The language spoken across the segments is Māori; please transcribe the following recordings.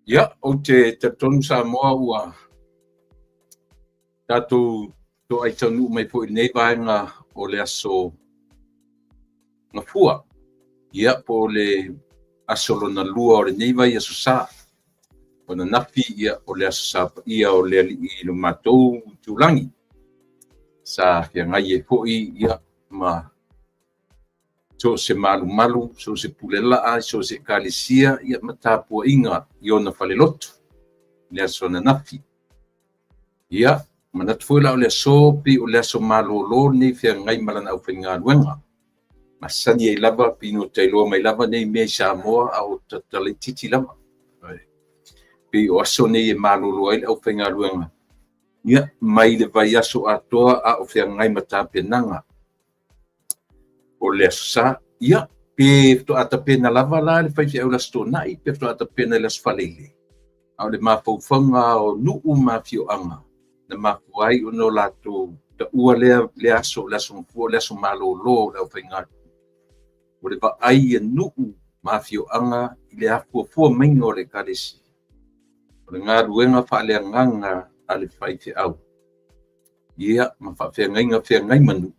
Ia, o te tonu Samoa ua tātou to ai tonu mai po i nei vaenga o le aso na fua. Ia po le aso na lua o le nei vai aso sa. O na nafi ia o le aso sa ia o le ali i lo matou tulangi. Sa fia ngai e po i ia ma so se malu, so se pulela, so se kalisia, ia matapua inga i ona falelotu. Le aso na nafi. Ia, manatu foi la o le aso pi o le aso malolo nei fia ngai malana au whainga luenga. Masani e lava pino tailoa mai lava nei mea Samoa au tatale titi lava. Pi o aso nei e malolo ai au whainga luenga. Ia, mai le vai aso atoa a o fia ngai matapenanga. O le aso sa, ia, pe to atapena lava la le fai fia au las tonai, pe to atapena las falele. Au le mafaufanga o nuu mafio anga. Na mafuai o no lato ta ua le aso mfua le aso malolo le au whainga. O le va ai e nuu mafio anga i le afua maingo le kalesi. O le ngā ruenga wha le nganga a le fai fia au. Ia, ma wha fia ngai manu.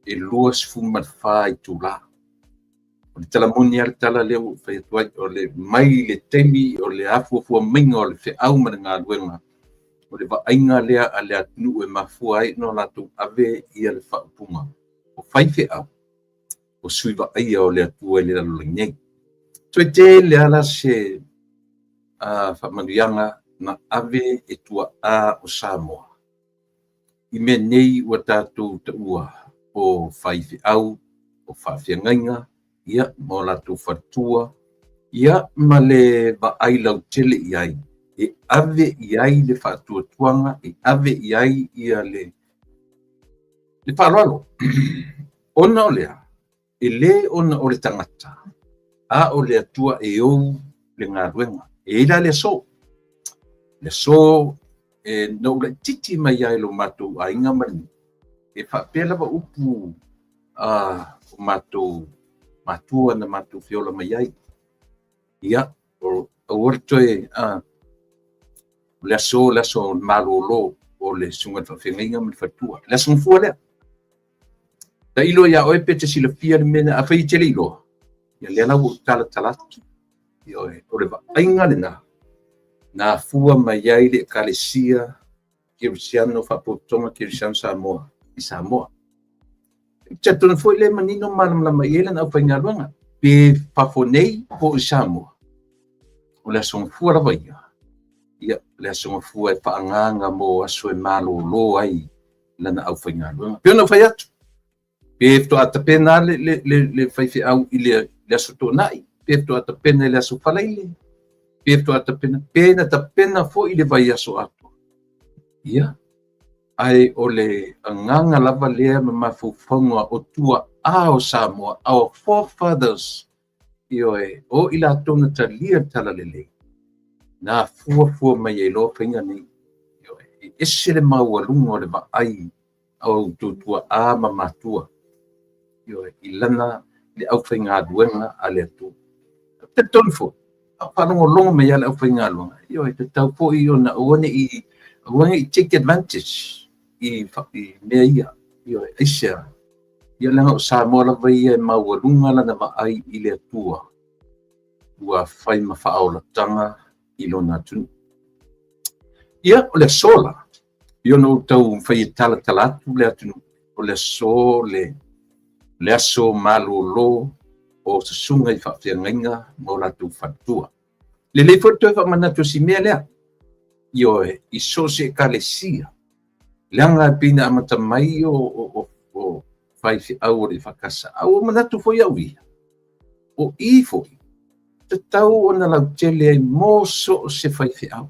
E lua sifu matwha i tūla. O le talamoni al tala leo whai tuai o le mai le temi o le afua maingo o le fia au ma ngā ruenga. O le vaainga lea a le atunu e mafua ai no latu ave ia le whaupunga. O whaife au. O sui vaaia o le atua e le lalolingei. Toi te le ala se whamanuianga na ave e tua a o Samoa. I me nei ua tātou ta ua o whaife au, o whawhiangainga, ia mo latu whatua, ia ma le vaaila o tele i ai. E ave i ai le whaatuatuanga, e ave i ai ia le whaaralo. Ona o lea, e le ona o le tangata, a o le atua e ou le ngā ruenga. E ila le so. Le so, e no le titi mai ai lo matou a inga mani. E whapela wa upu o matou matua na matou fiola mai ai. Ia, o orto e le aso malolo o le sunga whawhenga me whatua. Le aso mfua lea. Ta ilo ia oe pe te sila fia le mena a whai tele ilo. Ia lea lau tala talatu. Ia oe, o le wa ainga le na. Na fua mai ai le kalesia Kirisiano whapotonga Kirisiano Samoa. I Samoa. Chatona foi le manino malam i ele na whainga luanga. Pe whafonei po i Samoa. O le aso mfua la waia. Ia, le aso mafua e whaanganga mo aso e malolo ai lana au whainga luanga. Pio na whai atu. Pe to atapena le whaifi au i le aso tonai. Pe to atapena le aso whalaile. Pe to atapena, pena tapena fo i le vai aso atu. Ia, ai o le anganga lava lea ma mafufanga o tua a o Samoa, our forefathers. Io e, o ila tona talia tala lele. Na fua mai e lo whainga ni. Ese le maualunga o le vaai au tutua a mamatua. Ilana le au whainga aduenga a le atu. Te tonfo. Whanongo longa me yale au whainga longa. Te tau po i o na uane i take advantage i mea ia. Isea. Ia langa o Samoa la vai e maualunga lana vaai i le atua. Ua whai mawhaola tanga i lona tunu. Ia o le sola. Io no tau whai tala atu le atunu. O le so le aso malolo o se sunga i whawhiangainga mo latu whatua. Le fwtu e whamanatu si mea lea. Io e i so se kalesia. Leanga pina amata mai o whaifi au o le whakasa. Au manatu foi au ia. O i foi. Te tau o na lau tele ai mo so se whaifi au.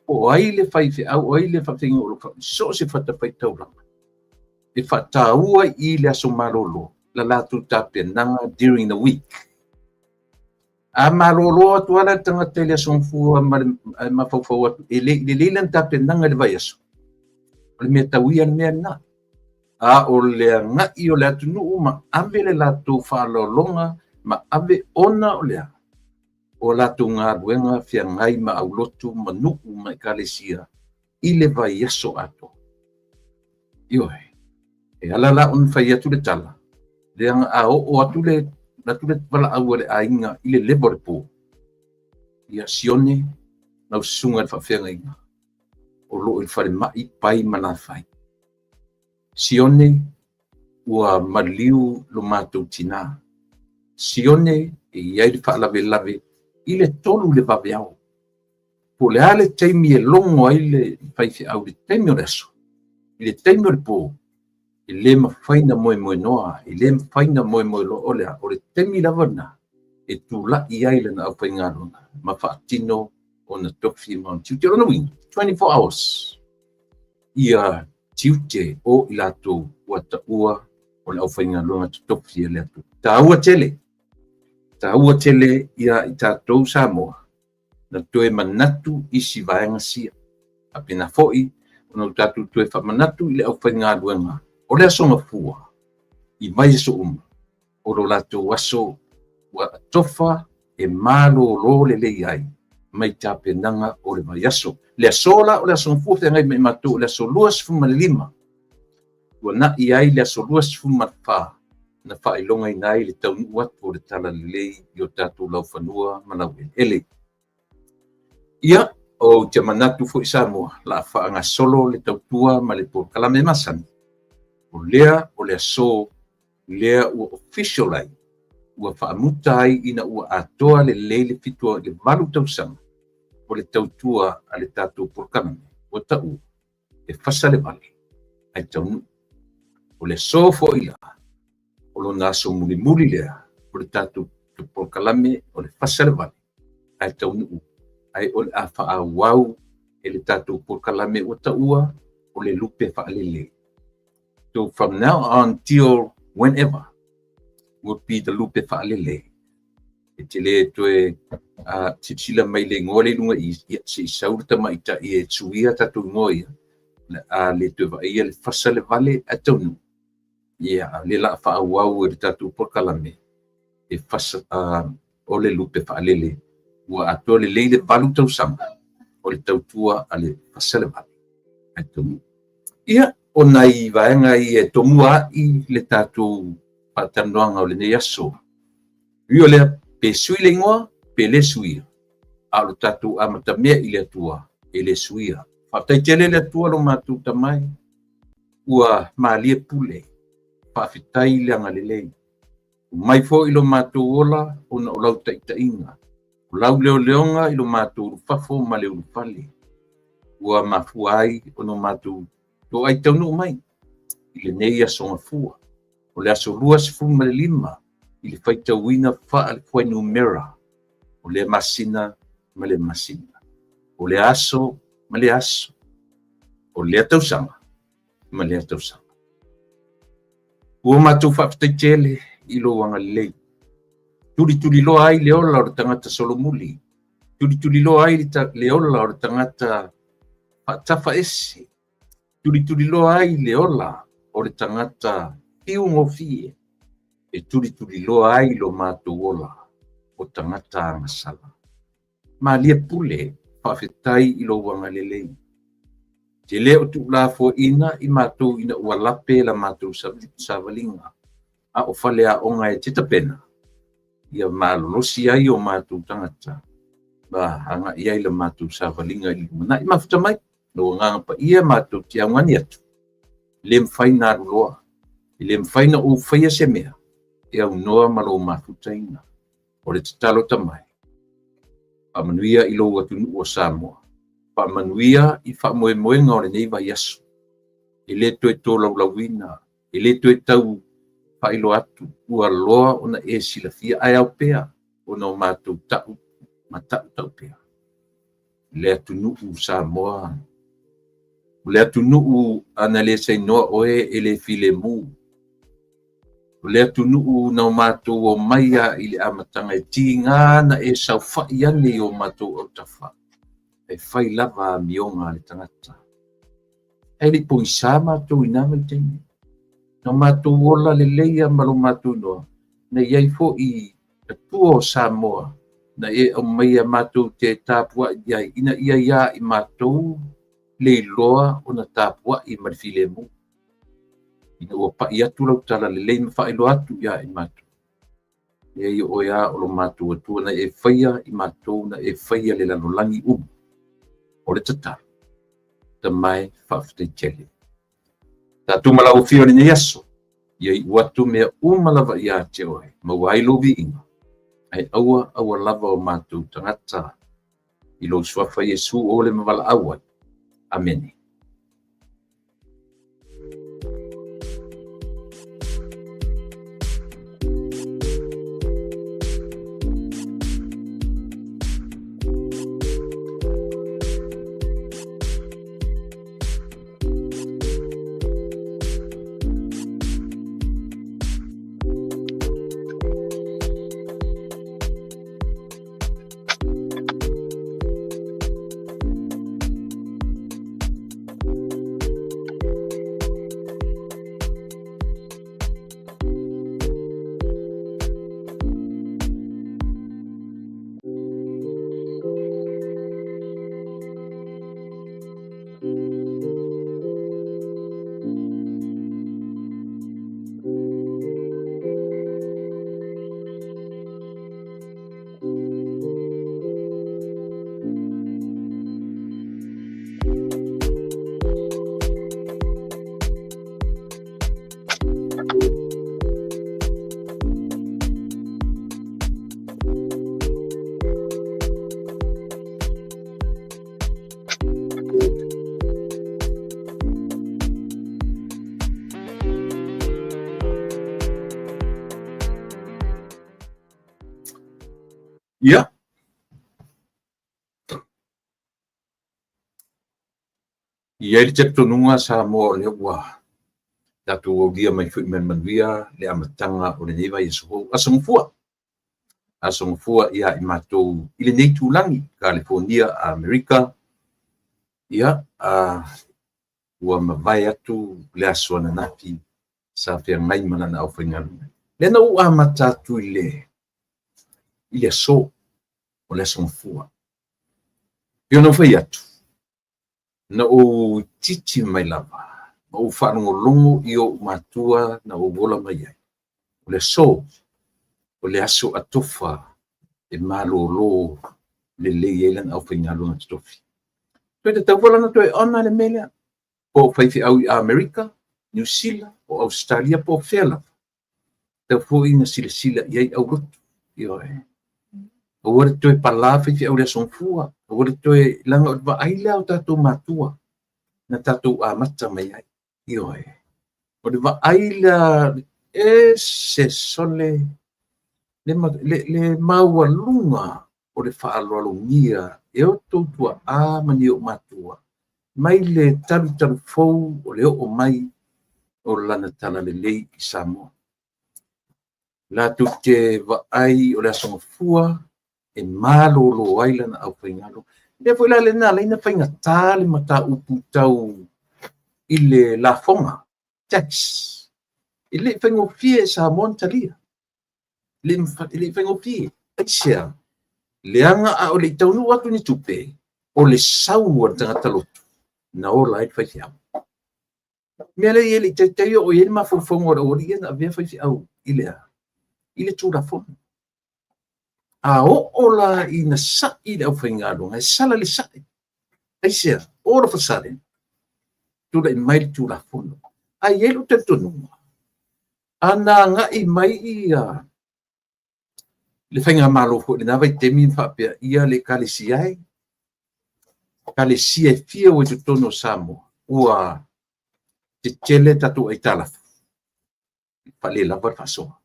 O ai le whaifi au, o ai le whawhinga o loka. So se whatawhai tauranga. E whataua i le aso malolo. La latu tapenanga during the week. A malolo atu ala tangata le aso mfua mawhawhau atu. E le leilan tapenanga le vai aso. O le mea tauia le mea na. A o le ngai o le atu nuu ma ave le latu whalolonga ma ave ona o lea. o lātou ngā ruenga whia ngai ma au lotu ma nuku ma ekalesia i le vai aso ato. Ioe, e ala la un whai atu le tala. Le anga a o atu le wala au le ainga i le lebo le pō. Ia sione na usunga le whawhenga inga. O lo il whare mai pai mana whai. Sione ua maliu lo mātou tina. Sione e iai le whaalawe lawe i le tolu le waweao. Po le ale teimi e longo ai le whaiwhi au le teimi o reso. I le teimi o le pō. I le mawhaina moe moe noa. I le mawhaina moe moe lo olea. O le teimi lawana e tu la i ai le na au whaingarona. Ma whaatino o na tofi ma tiute o na wing. 24 hours. Ia tiute o i lato ua taua o le au whaingarona tofi e le atu. Taua tele. Taua tele ia i tātou Samoa. Na toe manatu i si vaenga sia. Apena foi, ona tātou toe whamanatu i le au whainga luenga. O le asonga fua, i mai so o lo latou aso wa tofa e malo lo le ai. Mai tāpenanga o le mai aso. Le asola o le asonga fua ngai mai matou le aso luas fuma le lima. Ua na i ai le aso luas fuma wha. Na wha ilonga i nai le taunu watu o le tala lei i o tātou lau whanua manawin. Ele. Ia, o te manatu fo i Samoa, la whaanga solo le tautua ma le por kalame masani. O lea o le aso, lea ua official ai, ua whaamuta ai ina ua atoa le leile fitua le malu tausanga, o le tautua a le tātou por kalame, o tau, e whasa le vale, ai taunu. O le aso fo i la, o lo naso muli muli lea, o le tātou por kalame, o le whasa le vale, ai taunu. Ai o le a whāwau e le tātou por kalame o taua o le lupe whaalele. So from now on till whenever would be the lupe whaalele. E te le toe titila mai le ngore lunga i se saurita mai ta i e tsuia tātou ngoia. Le toe wa ia le whasa le vale a taunu. Ia le la whāwau e le tātou por kalame e whasa o le lupe whaalele. Ua ato le leile valu tausanga o le tautua a le whasale vale. Ia, o nai vaenga i e tomua i le tātou patanoanga o le nei aso. Io le pe sui le ngoa, pe le suia. A lo tātou amata mea i le atua, e le suia. Whatai tele le atua lo mātou tamai. Ua maalia pule, whawhitai le anga le lei. Mai fo i lo mātou ola, ona o lau taita inga. Lau leo leonga i lo mātou fafo ma leo lupale. Ua mafuai o no mātou to ai taunu mai. I le nei asonga fua. O le aso luas fu ma le lima. I le whaita wina wha al koe numera. O le masina ma le masina. O le aso ma le aso. O le atausanga ma le atausanga. Ua mātou whaftaitele i lo wanga lei. Tuli lo ai le ola o tangata solomuli. Tuli lo ai le ola o tangata tafa ese. Tuli lo ai le ola o tangata piungo fie. E tuli lo ai lo mātou ola o tangata masala. Ma lia pule whawhetai i lo wanga lelei. Te leo tu la fo ina i mātou ina ua lape la mātou savalinga. A o whale a onga e tita pena. Ia malolosi ai o mātou tangata. Ba hanga ia i la mātou savalinga i lumana. I mafuta mai, no nganga pa ia mātou ti angani atu. Le mwhai nā ruloa. I le mwhai na o whaia se mea. E au noa malo mafuta ina. O le tatalo tamai. Pa manuia i lo atunu o Samoa. Pa manuia i wha moe moenga o le neiva yasu. I le toe tō laulawina. I le toe tau whailo atu, ua loa ona e silafia ai au pea, ona o mātou tau, ma tau pea. Le atu nuu Samoa. Le atu nuu ana le seinoa oe e le file mu. Le atu nuu na o mātou o maia i le amatanga e tinga na e sau whai ane o mātou au tawha. E whai lava mionga le tangata. E li poisa mātou inama i teine. Na mātou ola le leia malo mātou noa. Na iai fo i atua o Samoa. na e o mai a mātou te tāpua iai ina ia i mātou le loa o na tāpua i marifile mu. Ina ua pai atu lau tala le lei mawhaelo atu ia i mātou. E i o ia o lo mātou atua na e whaia i mātou na e whaia le lanolangi o le tata. Ta mai whawhite tele. Tātou malau whio ni yaso. Ia i watu mea umalawa ia te oe. Mawailu vi inga. Ai aua lava o mātou tangata. I lo suafa Yesu o le mawala awa. Amen. Ia. Ia i te tonunga sa mo le ua. Tatu o dia mai fui men manuia le amatanga o le neiva Yesu hou. Asongfua ia i mātou i le nei tūlangi, California, Amerika. Ia, ua mawai atu le aso ana napi sa fia ngai mana na au whaingalu. Le na ua matatu i le so o le asongfua. Pio no whai atu. Na o titi mai lava. O whanongolongo i o matua na o wola mai ai. O le so, o le aso atofa e malolo le elan au whaingalo na tofi. Pwede tau wala na toi ona le melea. Po whaifi au i Amerika, New Zealand, o Australia, po whela. Tau fwoi na sila iai au rotu. O wale toi pala whaifi au le asongfua. O wale toi langa o wa aila o tatou matua. Na tatou amata mai ai. O le wa aila e se sole le maua lunga o le whaalwalungia e o tautua mani o matua. Mai le taru fou o le o mai o lana tala le lei i Samoa. La tu te wa ai o le asongfua e malolo aila na au whaingalo. Le fwela le na leina whaingatā le mata upu tau i le la fonga, tax. I le whaingofie sa montalia. Le whaingofie, aisea. Le anga a o le taunu watu ni tupe, o le sau a tangata lotu, na o lai whaifi au. Mea le ele te teio o ele mawhawhonga o ori ena a vea whaifi au i le tūra fonga. A o la i na sa i le au whaingaronga, e sala le sa. Aisea, ora whasare. Tūra i mai le tūra fonga. A ielo te tonunga. Ana nga i mai i le whainga malofo, le nawa i temi whapea ia le kalesiai. Kalesia e fia o te tono Samoa. Ua te tele tatu ai talafu. Pale lava fasoa.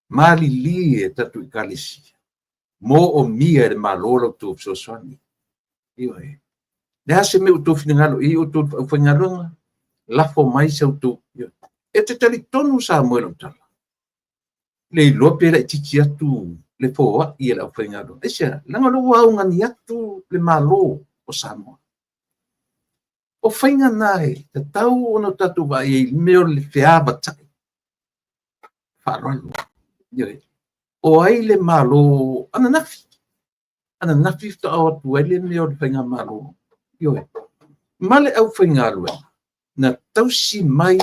Mali li e tatu i kalesia. Mo o mia le malolo tu sosoani. Iwa e. Le hase me uto finangalo i uto whangaronga. Lafo mai sa uto. E te tali tonu Samoa lo tala. Le lope la tiki atu le poa i la whangaronga. E sia, langa lo wau ngani atu le malo o Samoa. O whainga nai, te tau ono tatu wa i meo le whiawa tai. Wharalo. O ai le malo ananafi. ana nafi to au tuele me o whainga malo. Ioe. Male au whainga alue. Na tausi mai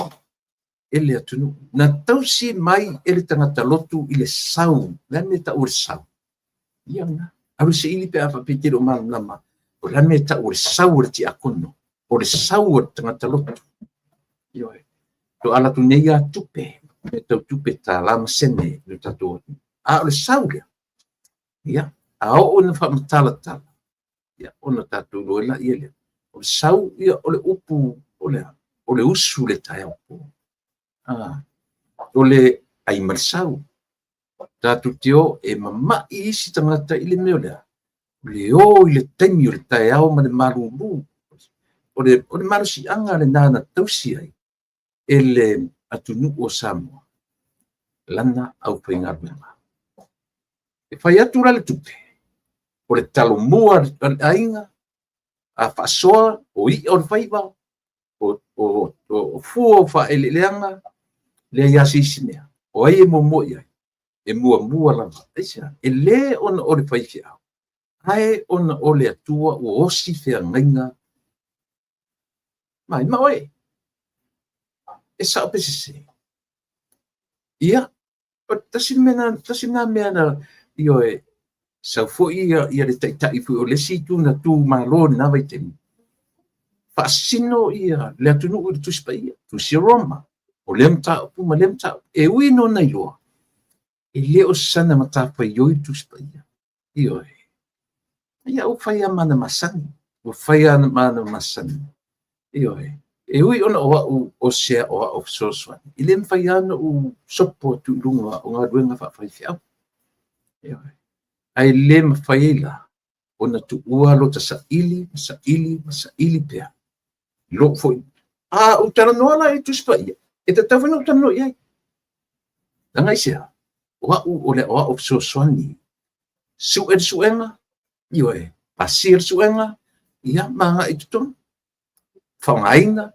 ele atunu. Na tausi mai ele tangata lotu ile sau. La me ta ur sau. Ia nga. Aru se ili pe apa pikir o malam lama. O la me ta ur sau ur ti akono. O le sau ur tangata lotu. Ioe. To ala tu neia tupe. Me tau tupe ta lama sene. No tato. A o le sau lea. Ia. A o na whamatala tala. Ia. O na tato loela ia lea. O le sau ia o le upu. O le usu le tae upu. O le ai marsau. Tatu teo e mama i isi tangata ili meo lea. Le o i le taimi o le tae au ma le maruru. O le maru si anga le nana tausi ai. E le atunu o Samoa. Lana au painga ruenga. E whai atu la le tupe. O le talo mua le ainga. A whasoa o i o le whaiva. O fua o wha ele leanga. Le iasi isi mea. O ai e momo iai. E mua lava. Eisa. E le ona o le whaifi au. Hae ona o le atua o osi whea ngainga. Mai maoe. E sao pese se. Ia. Tasi na mea na ioe. Sau fo ia le taitai fu o le situ na tu malo na vai temi. Fascino ia le atunu o tu spaia. Tu si Roma. O le mta pu ma le mta. E ui no na iloa. E le o sana mata fa yoi tu spaia. Ioe. Ia o fai mana masani. O fai mana masani. Ioe. E ui ona o sea o soswani. Ile mfai ana o sopo tu lunga o ngā ruenga whawhai whiau. Ioe. Ai le mawhaila. Ona tu ua lo ta sa ili pea. Lo foi. Utara noa la e tu spaia. E te tawhina utara noa iai. Nanga isia. O le o soswani. Suenga. Ioe. Pasir suenga. Ia manga i tutonu. Whangaina.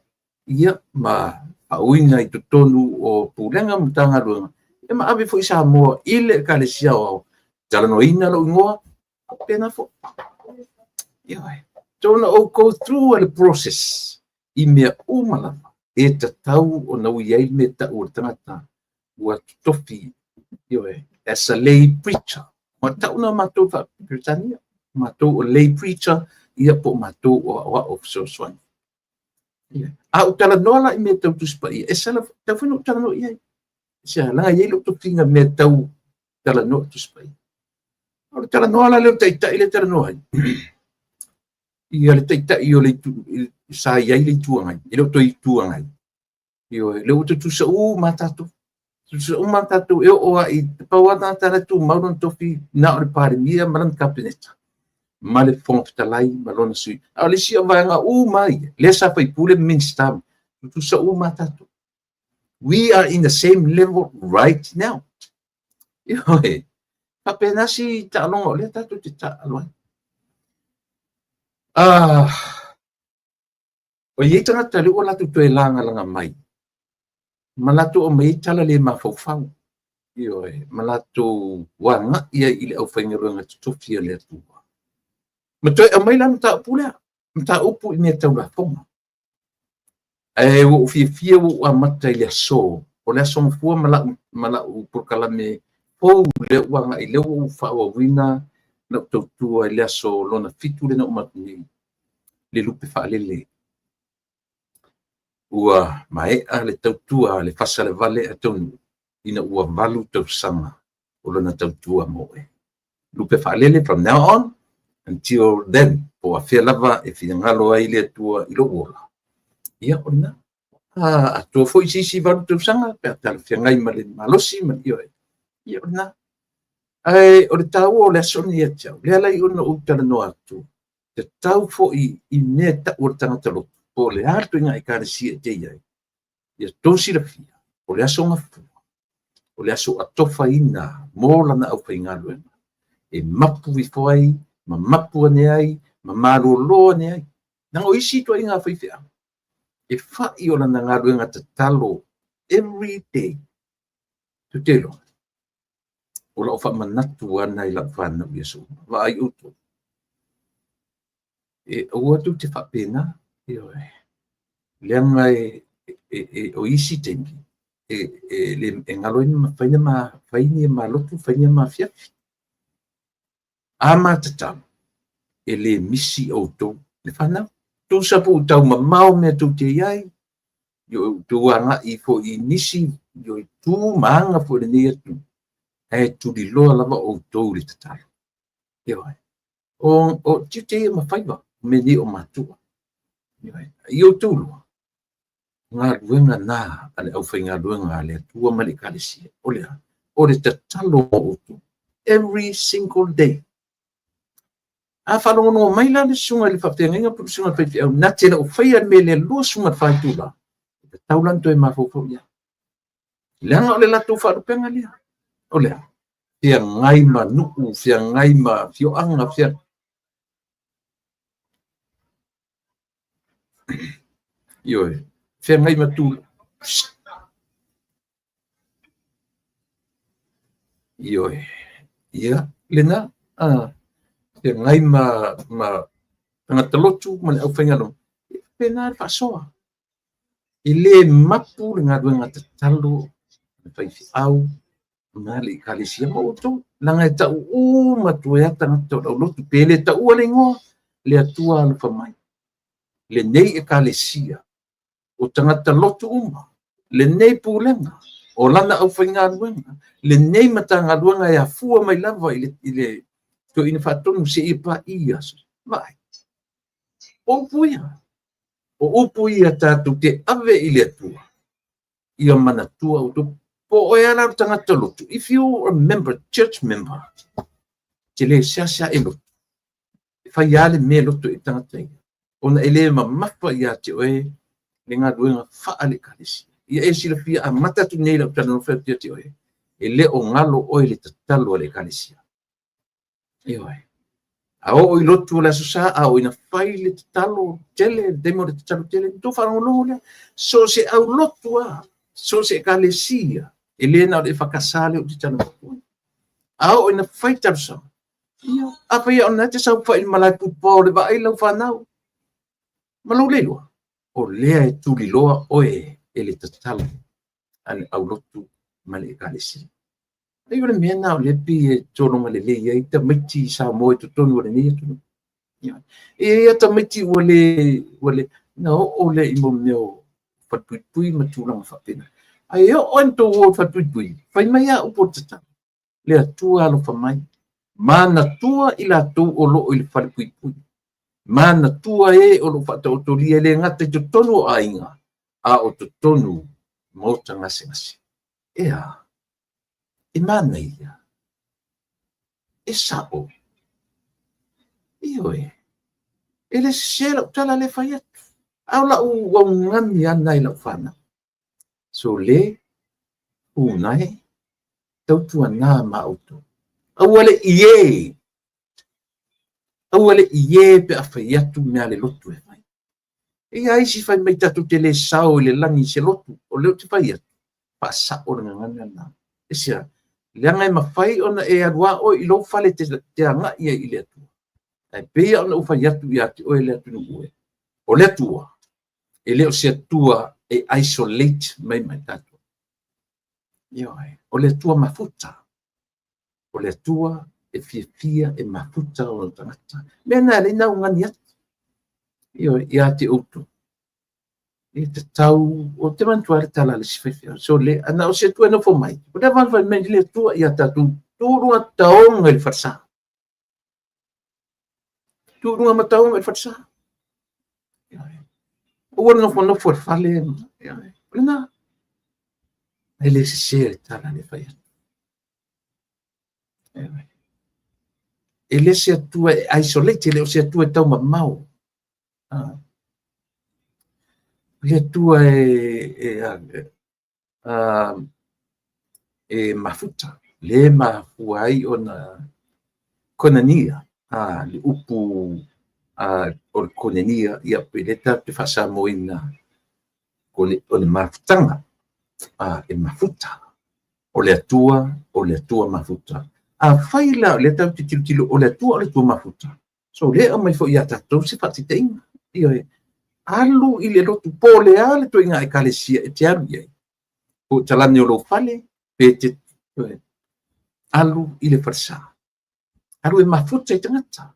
Ia ma auina i tutonu o pulenga mutanga ruenga. E ma awe fo isa moa ile ka le sia o talanoina lo ingoa. Pena fo. Ioe. Tona o go through the process. I mea umalama. E ta tau o na uiai me ta ua tangata. Ua tofi. Ioe. As a lay preacher. Ma tau na matou fa Britannia. Matou o lay preacher. Ia po matou o soswani. A utala noa i me tau tuspa ia. E sala tau whenu utala noa iai. Sia langa iei lo tukinga me tau tala noa tuspa ia. O tala noa la leo taita ile tala noa. Ia le taita i o le sa iai le tuangai. Ile o toi tuangai. Io le o tu sa matatu. Tu sa matatu e o i pawana tala tu mauron tofi na o le pare mia maran kapineta. Ma le fongafitalai ma lona sui. A le sia vaenga mai. Le sa fai pule minstam. Tu sa matatu. We are in the same level right now. Ioe. Papenasi ta'alonga o le tatu te ta'alonga. O iei tangata le o latu toe langa mai. Ma latu o mai tala le mafaufau. Ioe. Ma latu wanga ia i le au whaingaruanga tutofia le atua. Ma toi a mai lana ta pulea. Ta upu i mea tau la fonga. E o fia o a mata i le aso. O le aso mfua mala u purkalame pou le wanga i le o whaua wina na tautua i le aso lona fitu le na umatuni. Le lupe whaalele. Ua maea le tautua le fasa le vale a tonu. Ina ua valu tausanga o lona tautua moe. Lupe whaalele from now on. Until then, po a fia lava e fia ngalo ai le atua i lo wola. Ia ona. Atua foi sisi valu tausanga, pe atala fia ngai ma le malosi ma ioe. Ia ona. Ai, o le tau o le asoni e tau. Le alai ona utala no atu. Te tau foi i mea ta ua tangata lotu. Po le hartu inga i kare si e te iai. Ia tosi la fia. O le aso ngafua. O le aso atofa ina. Mola na au pai ngaluenga. E mapu vifoai. Ma mapu ane ai, ma marolo ane ai. Nang o isi tua inga whaiwhea. E whai o lana ngā ruenga te talo every day. Tu te lo. O la o wha manatu ana i la whana ui aso. Wa ai uto. ua tu te whapena, leanga o isi tengi, le ngaloini whaini ma lotu, whaini ma fiafi. Ama tatau, le misi o tau, le whanau, tu sapu tau ma mau mea tu te iai, yo tu anga I fo I nisi, yo tu maanga fo le nia tu, tu di loa lava o tau le tatau. O tite ma whaiva, me ni o matua. Yo tu loa. Ngā ruenga nā, ale au whai ngā ruenga le tua mali kalisia. O le tatalo o tu. Every single day. A whanongo mai la le sunga le whaptenga inga putu sunga whai au na tēna o whai an me le lua sunga whai tūla. Te taulanto e mawhoko ia. Leanga o le lato wharupenga lia. O lea. Fia ngai ma nuku, fia ngai ma fioanga, fia. Ioe. Fia ngai ma tūla. Ioe. Ia. Lena. Fia ngai ma tangata lotu ma le au whaingalo. Pena whasoa. I le mapu le ngā ruenga te talo. Whai au. Nga le kalisia ma oto. Langa e tau matu e ata ngata o lotu. Pele tau ale ngoa. Le atua alufa mai. Le nei e kalisia. O tangata lotu uma. Le nei pūlenga. O lana au whai ngā ruenga. Le nei mata ngā ruenga e a fua mai lava I le to ina whatonu se I pa ia. Vai. O puia. O upuia tātou te ave I le atua. Ia mana tua o tu. Po o e ala tangata lotu. If you're a member, church member, te le sia e lotu. Whai ale me lotu I tangata ia. Ona ele ma mapa ia te oe le ngā ruenga whaale kalisi. Ia e sila pia a matatu nei lau tana no whai te oe. E le o ngalo oe le tatalo le kalisia. Ioi. A o I lotu la susa a o ina whai le tatalo tele, demo le tatalo tele, tu whanongo lea. So se au lotu a, so se kalisia. E le na o le whakasale o te tana lotu. A o ina whai tarusa. Ia. A pa ia o na te sau whai malai pupo le wa ai lau whanau. Malau le loa. O lea e tuli loa oe e le tatalo. Ane au lotu male e kalisia. Ai ora mea nā o le pi e tōronga le lei ai ta maiti sa moe to tonu ora nei atu. E ta maiti ua le na o le imo meo whatuipui ma tūranga whapena. Ai o anto o whatuipui. Whai mai a upo tata. Le atua alo whamai. Mana tua I la tau o loo I le whatuipui. Mana tua e o lo whata o tolia le ngata I to tonu o ainga. A o to tonu mauta ngase ngase. Ea. E mana ia. E sao. Ioe. E le sela o tala le whai atu. Au la u ngami ana I lau whana. So le, unai, tautua nā mauto. Awale iye. Awale iye pe a whai atu mea le lotu e whai. E aisi whai mai tatu te le sao le langi se lotu. O leo te whai atu. Pa sa o ngangana nā. E sia. Leanga ma whai ona e arua o I lo whale te anga ia I le atua. E pea ona uwhai atu I ati o e le atu nuue. O le atua. E leo se atua e isolate mai tatu. Ioi. O le atua mafuta. O le atua e fia e mafuta o le tangata. Mena le nau ngani atu. Ioi. I ati utu. E te tau, o te mantua le tala le sifefia. So le, ana o se tua no fo mai. O te mantua meni le tua I atatu. Tūrua taonga le whatsa. Tūrua ma taonga le whatsa. O no fo no fo fale. Lena. E le se le tala le whaia. E le se tua isolate, le o se tua tau ma mau. Le tua e mafuta. Le mafuai ona konania. Le upu o le konania ia peleta te whasa moina o le mafutanga. E mafuta. O le atua mafuta. A whaila o le tau te tilo o le atua mafuta. so le mai fo ia tatou se faatiteiga ia alu i le lotu pole a le toiga ekalesia e te alu iai o talani o lou fale pe te alu i le farisā alu e mafuta i tagata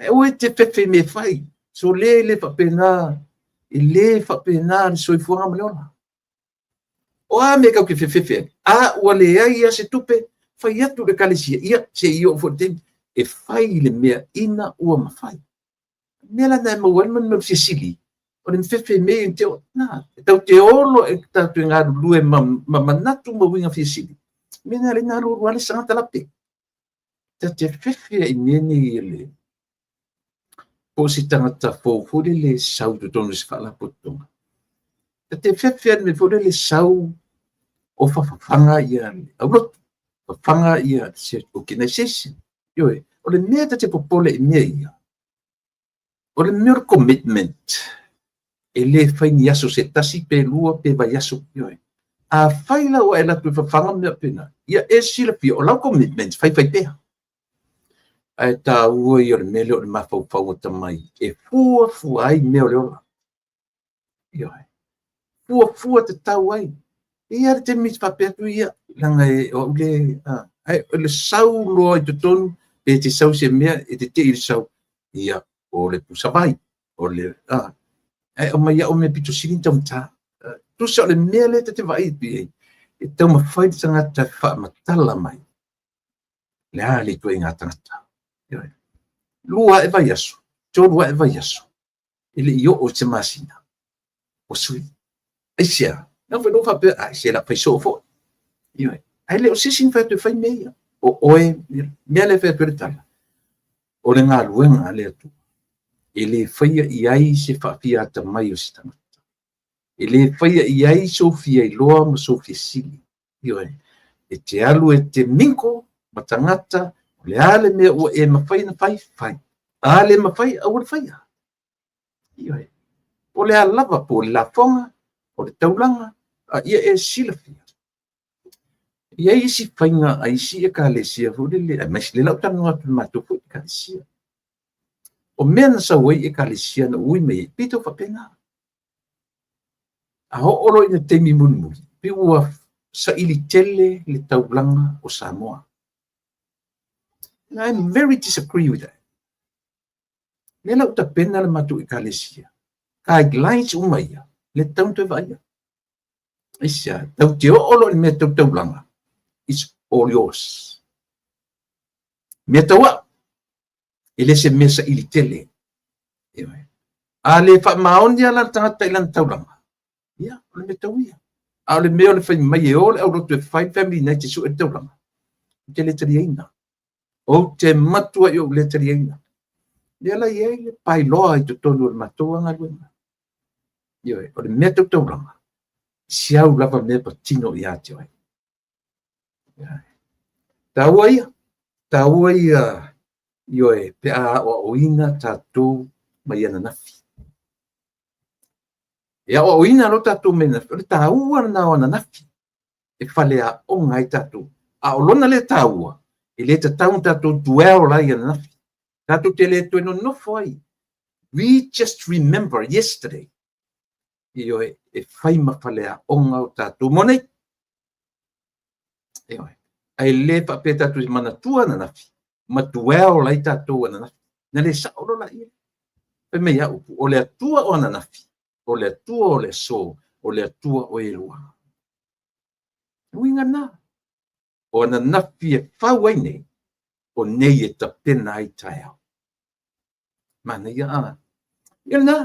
e oe te fefe me fai so le faapena i le faapena le soifuaga ma le ola o a me kau ke fefefe a ua leai ia se tupe fai atu le kalesia ia se io fo te e fai le mea ina ua mafai mea lana e maua man me sili o le fefe me te na tau te olo e tatu ngā lue ma manatu ma winga sili mea le na lu wale sanga talape te fefe i nene i le o si tangata fo le sau tu tonu se fala potonga te fefe me fo le sau o fafanga ia aurot fafanga ia se organization yo o le mea te popole i mea ia o le mea commitment e le fai ni aso se tasi pe lua pe vai aso yo a fai la o e la tu fafanga mea pena ia e sila pi o la commitment fai pea ai ta ua i o le mele o le mafau o tamai e fua ai mea o le ola yo fua te tau ai ia te mis papea tu ia langa e o le ai le sau loa i tonu pe te sau se mea e te i sau ia o le pusavai o le ai o mai o me pito sirin tau ta tu sa le mea le te vai pi e tau ma fai tanga ta fa matala mai le ali tu inga tangata lua e vai aso lua e vai aso ele io o te masina o sui ai sia não foi não fa pe ai se la fai so fo io ai le o sisin fa tu fai meia o oe mea le fa per tala o le ngā luenga le atu ele faia i ai se faafia ata mai o se tangata ele faia i ai sofia i loa ma sofia sili io e te alu e te minko ma tangata o le ale mea ua e mawhai na fai ale mawhai a ua faia io o le alava po le lafonga o le taulanga a ia e silafia ia isi fainga a isi e ka lesia fudele a mas le lau tanu atu matupu e ka lesia o mea na sauai e ka lesia na ui mei pito whapena a ho olo ina teimi munmuri pe ua sa ili tele le taulanga o Samoa and I'm very disagree with that le lau ta pena le matu e ka lesia guidelines umaia le tau te vaia isa tau te olo le mea taulanga it's all yours mea taua ele se mesa ili tele ale fa maoni ala tangata ilan taulanga ia ole me tauia ale me ole fai mai e ole au roto e fai family na te su e taulanga te le tariaina o te matua i o le tariaina ia la ia le pai loa i te tonu o le matua nga luenga ia ole me taulanga siau lava me patino i ate oi taua ia ioe pe a o ina tatou mai ana nafi ia o ina lo tatou me nafi le taua na ona nafi e fale a onga i tatou a o lona le taua e le tatou duel la ia nafi tatou te le to no foi we just remember yesterday ioe e fai ma fale a onga o tatou monei ioe ai le pa pe tatou mana tua na nafi ma duel la i tatou ana nafi na le sa o la ia pe me ia o le atua o ana nafi o le atua o le so o le atua o e lua uinga na o ana nafi e fau ai nei o nei e tapena ai tae mana ia ia na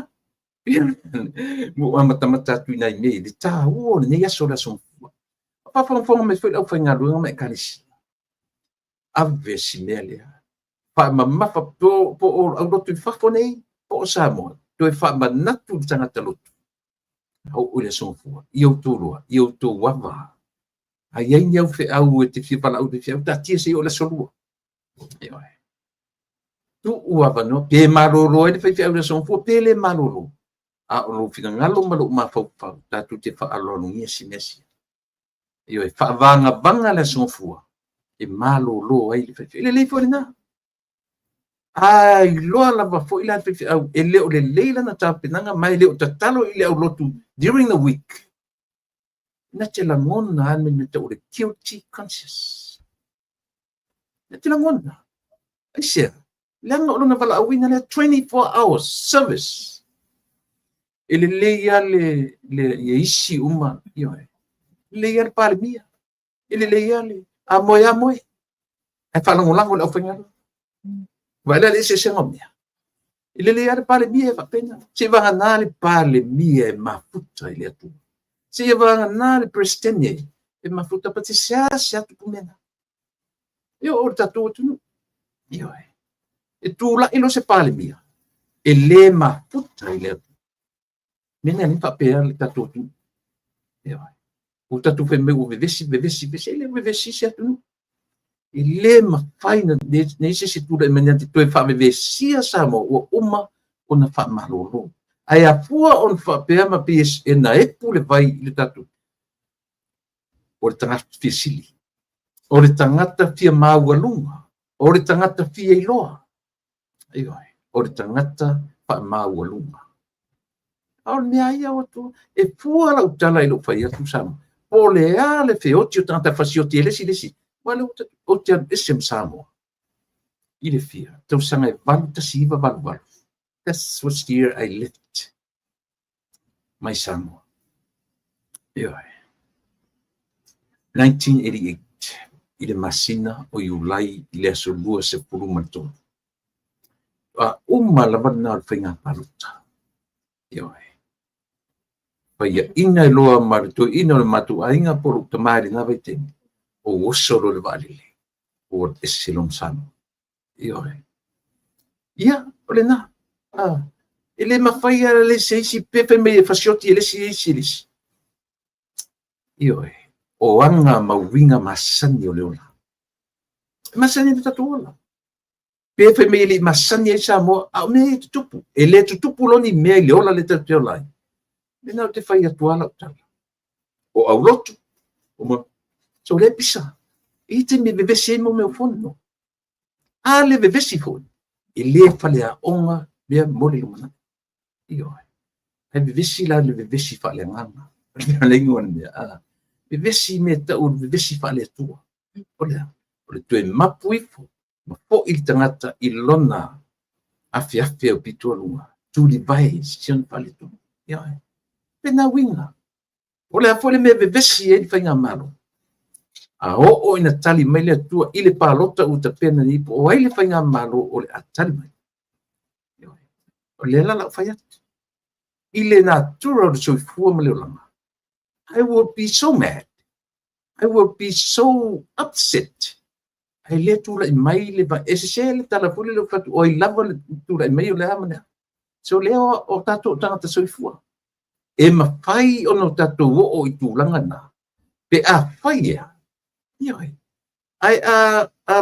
mo amata tu nai nei le ta o nei aso la son pa fa me foi au fainga luenga me kalisi ave sinelia pa mamma fa po au rotu fa fonei po Samoa to fa manatu tangata lotu au ule son fu io tu wava ai ai au fe au te fi pala au te fi ta tia se o la solua tu wava no pe maroro e fe fi au la son fu pe le maroro a o fi ngalo malo ma fa ta tu te fa alo no ngi mesi io e fa vanga la son fu e malo lo ai le fe le fo na ai loa lava fo ila fe au ele o le leila na tapinanga mai le o tatalo ile au lotu during the week na te langona ane me te o le guilty conscious na te langona ai se langa o lona vala awina le 24 hours service ele leia le isi uma io leia le palmia ele leia le amoe ai falangolango le ofenga vai le se ngomia ile le ar pale mie fa pena se va ganare pale mie mafuta ile tu se va ganare prestenie e mafuta pati sia tu pumena io orta tu io e tu la ilo se pale mia e le mafuta ile mena ni fa pena le tatu tu io o tatu fe me o vesi le vesi sia tu ile mafaina ne se tu le mena tu fa vesi sa mo o uma ona fa malolo ai a fua on fa pe ma pis na e pule vai le tatu o le tangata fisili o le tangata fia maualunga o le tangata fia iloa ai o le tangata fa maualunga o ne ai o tu e fua la utala i lo fai atu sama o le a le feoti o tangata fasioti lesi wale o te esem samo i le fia tau sanga e valu tasiva valu that's what year I left my Samoa. 1988 i le masina o Iulai i le asolua se pulu matonu. A uma lavana al whainga paluta. Paia ina loa marito ina le matu ainga polu tamari na vaiteni o osoro le valile o esilom Samoa. Ia, ole na. Ele mawhaia le seisi pepe me e fasioti ele seisi. O anga mawinga masani o leona. Masani te tatuola. Pepe me ele masani e Samoa, a me tutupu. Ele tutupu loni me leola le tatuolai. Lena o te whaia tuala o tala. O au lotu. So le pisa. Ite me vevesi mo me o fono. A le vevesi fono. Ele fale a onga mea mole lumana. Ai vevesi la le vevesi fale nganga. Lengon mea. Vevesi me tau vevesi fale tua. Ole tue mapu ifo. Ma po il tangata ilona afi o pitua lunga. Tuli vai sion fale tua. Pena winga. Ole a fole me vevesi e whainga malo. A o ina tali mai le tua ile palota uta pena ni po o ile whainga malo ole a tali mai. Ole la whaiat. Ile natura o so fua male lama. I would be so mad. I would be so upset. I let tu la mai le ba esele tala pule le fatu o lava tu la mai le amana. So leo o tato tangata so fua. E ma fai ono tato o i tu langa na. Pe a fai ya. Ai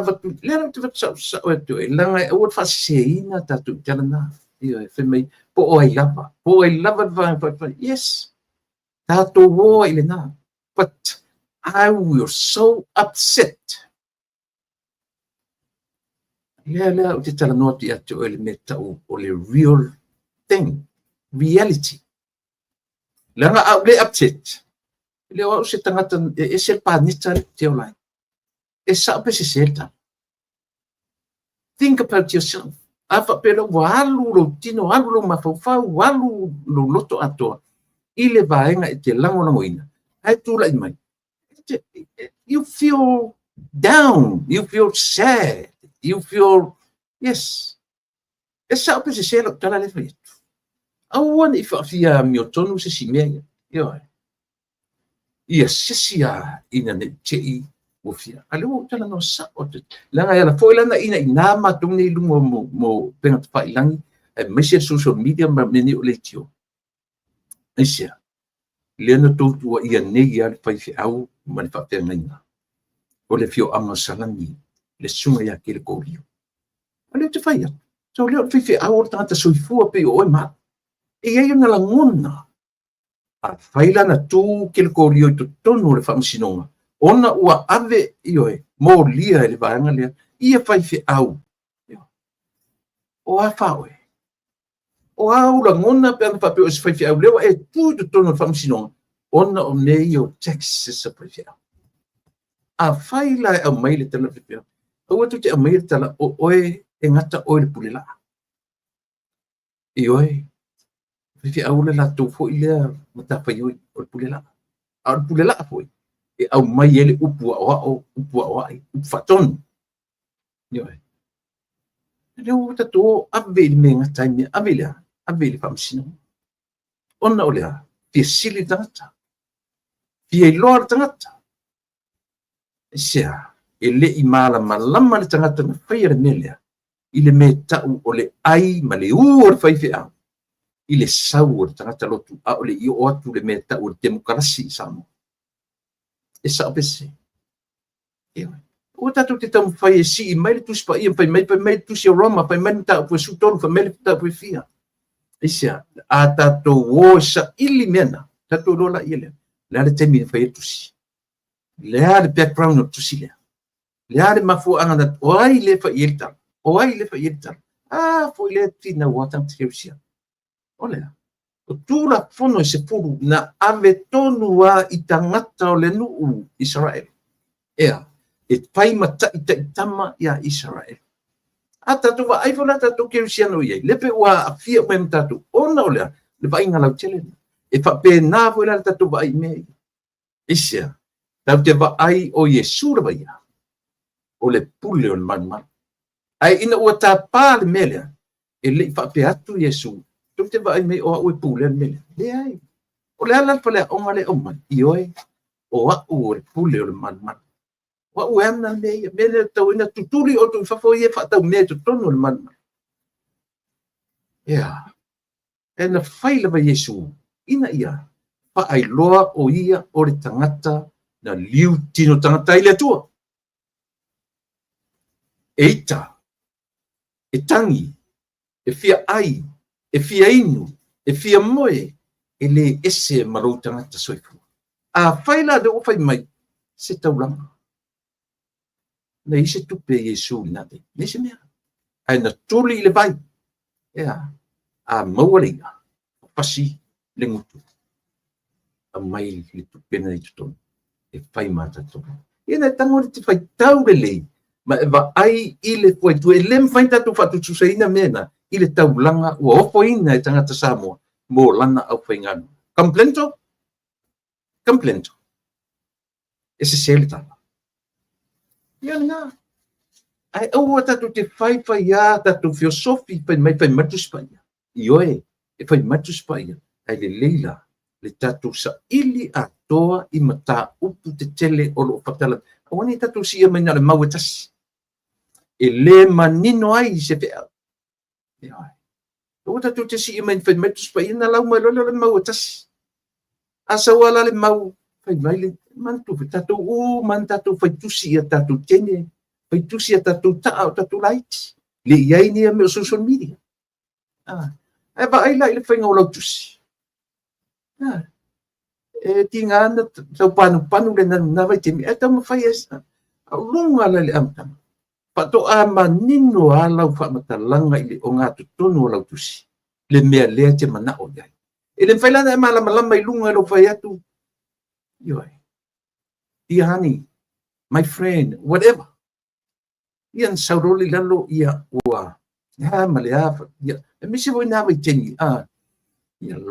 but lero tu sa o tu langa o fa seina tato tala fe mai po o lava va yes. Tato wo ile na. But I was so upset. Lea o te tala noti atu ele meta o le real thing, reality. Langa au le upset. Le o se tangata e se panita te o lai. E sa pe se selta. Think about yourself. Afa pero walu lo tino walu lo mafau walu lo loto atoa. Ile vaenga e te lango na moina. Hai tu lai mai. You feel down. You feel sad. You feel, yes. E sa pe se selo tala le fetu. Awan ifa fia miotonu se simea. Ia sesia ina ne tei o fia. Alo tala no sa o te. Langa ia la foi lana ina matung nei lungo mo penga te whailangi. E mese social media ma meni o le tio. Esia. Lena tōtua ia nei ale whai fi au mani whapea ngainga. O le fio anga salangi. Le sunga ia kere kōrio. A leo te whaia. So leo te whi au o tangata soifua pe o ma. E ia na la ngona. A whailana tū kere kōrio i to tonu le whamasinonga. Ona ua ave i oe. Mō lia e le vaanga lea. Ia whai fi au. o a faoe o aula ngona pe pa pe o se fai au lewa e tu tono famsino ona o nei o Texas sa prefia a fai la au mai le tala prefia o tu te a mai tala o oe e ngata o le pulela e oe prefia au le la tu fo ile mata fai o le pulela a le pulela foi e au mai ele upu o ai faton oe Leo tato aveli me ngata me aveli famsino ona o le pia sili tangata pia i loa tangata sia ele i mala malama le tangata na fai le melea i le me tau o le ai ma le u o le fai fea i le sau o le tangata lotu a o le i o atu le me tau o le demokrasi i samo e sa opese o tatu te tamu fai e si i mai le tusi pa ia fai mai tusi o Roma fai mai ta po su tonu fai mai ta po fia isia a tatu o sa ili mena tatu lola ile le temi fai tusi le background o tusi le mafu anga o ai le fa yelta fo le tina watan teusia ole o tula fono se puru na ave tonu wa itangata o le nuu Israel e pai mata itama ia Israel tatu wa ai fola tatu keusia no ia le pe wa afia mem tatu ona ole le vai ngala tele e fa pe na fola tatu vai me isia tau te va ai o Yesu le vai o le pule o man ai ina ua tapa le mele e le fa pe atu Yesu tu te vai me o pule le mele le ai o le ala pale o ngale o man ioi o le pule o man wa o ana mele tau ina tuturi o tu fa fo ye fa tau me tu tono le man e na faila va Yesu ina ia fa ai loa o ia o le tangata na liu tino tangata ile tua eita e tangi e fia ai e fia inu e fia moe e le ese marou tangata soifu a faila de o fai mai se taulanga na ise tupe Yesu nate nese mea ai na tuli le vai a maualinga pasi le ngutu a mai le tupe na i tutonu e fai mata tono ina tango te fai tau le lei ma e va ai ile foi tu lem fai tatu fatu tusaina mena ile taulanga ua opo ina e tangata Samoa mo lana au fai nganu complainto ese sele tala na ai au tatu te fai ya tatu filosofi fai matu Spanya ioe e fai matu Spanya ai le leila le tatu sa ili atoa i mata upu te tele o lo fatala wani tatu si ia mai na le mau tasi e le manino ai se fea o tatu te si ia mai fai metus pa ina lau mai lolo le mau tasi asa wala le mau fai mai le mantu tatu man tatu fai tusi ia tatu tene fai tusi ia tatu taa o tatu light le iai ni me social media e ba ai lai le fai ngau lau tusi e tingana tau panu le na vai temi e tau mawhai esa au lunga le amtam pato a manino a lau wha matalanga i le o ngā tutonu o lau tusi le mea lea te mana o iai e le mwhailana e malama i lunga lau whai atu ioi dear honey my friend whatever ian sauroli lalo ia ua malea e misi voi na vai temi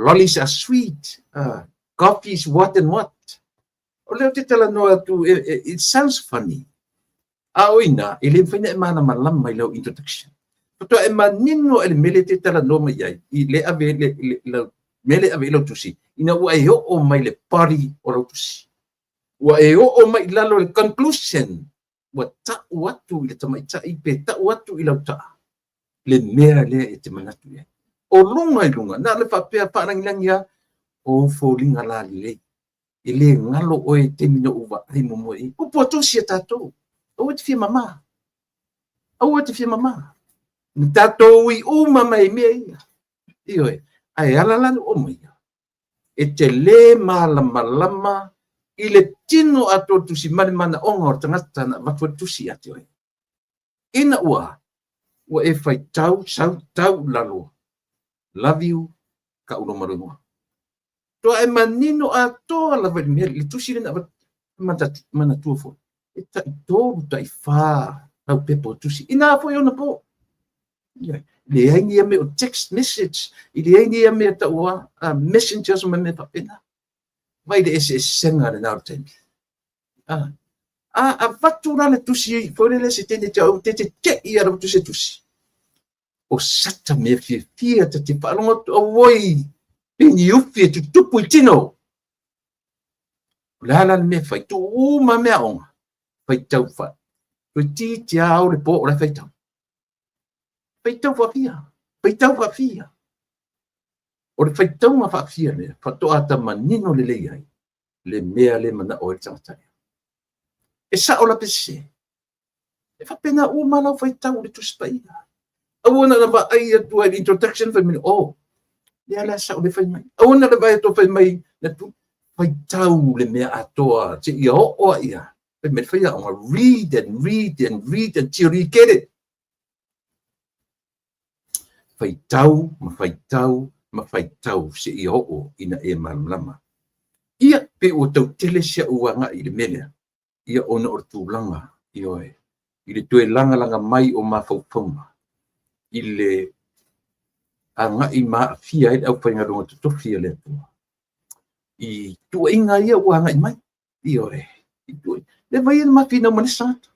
lollies are sweet coffee is what and what. O leo te tala noa tu, it sounds funny. Oina, ele whaina e mana malama i lau introduction. Pato e manino ele mele te tala noa mai ai, i le ave mele ave ilo tusi. Ina ua e o mai le pari o lau tusi. Ua e o mai lalo le conclusion. Ua ta watu i le tamaita i pe ta watu i lau ta. Le mea lea e te manatu ia. O lunga i lunga, na le whapea wharangilangi ia, o fōlinga la le ele ngalo oe te mino uwa ai momo e o po tosi tato o te fia mama ni tato i o mama e me io ai ala la o mai e te le malama i le tino ato tusi mani mana onga o tangata na watu tusi ati oi ina ua ua e faitau sautau lalo love you ka uno marunga to e manino atoa lava le mea le tusi lena mana tua fo e taʻitoru taʻifā tau pepa o tusi ina foi ona po le aingi ia me o text message i le aingi ia me taʻua messengers ma me papena mai le ese senga le nau temi a fatu la le tusi foi le se tene te ia le tusi o sata me fia te palonga o woi pini ufi tu tupu tino la me fai tu uma me onga fai tau fa tu ti tiao le po la fai tau fa fia o le fai tau ma fa fia le fa to ata manino le ai le mea le mana o tata e sa o la pese e fa pena uma la fai tau le tu spaina awona na ba ai tua introduction fa min ya la sa o le fai mai awona le ba to fai mai na tu fai tau le mea atoa te ia o ia pe me fai a read and till you get it fai tau se ia o ina e malama ia pe o tau tele sia uanga i le mele ia ona o tūlanga i oe i le tue langa mai o mafaufauma i le anga i maafia i au whaingaronga tutofia le atua i tua inga ia uanga i mai i oe i tue le vai ina mawhinau mani sata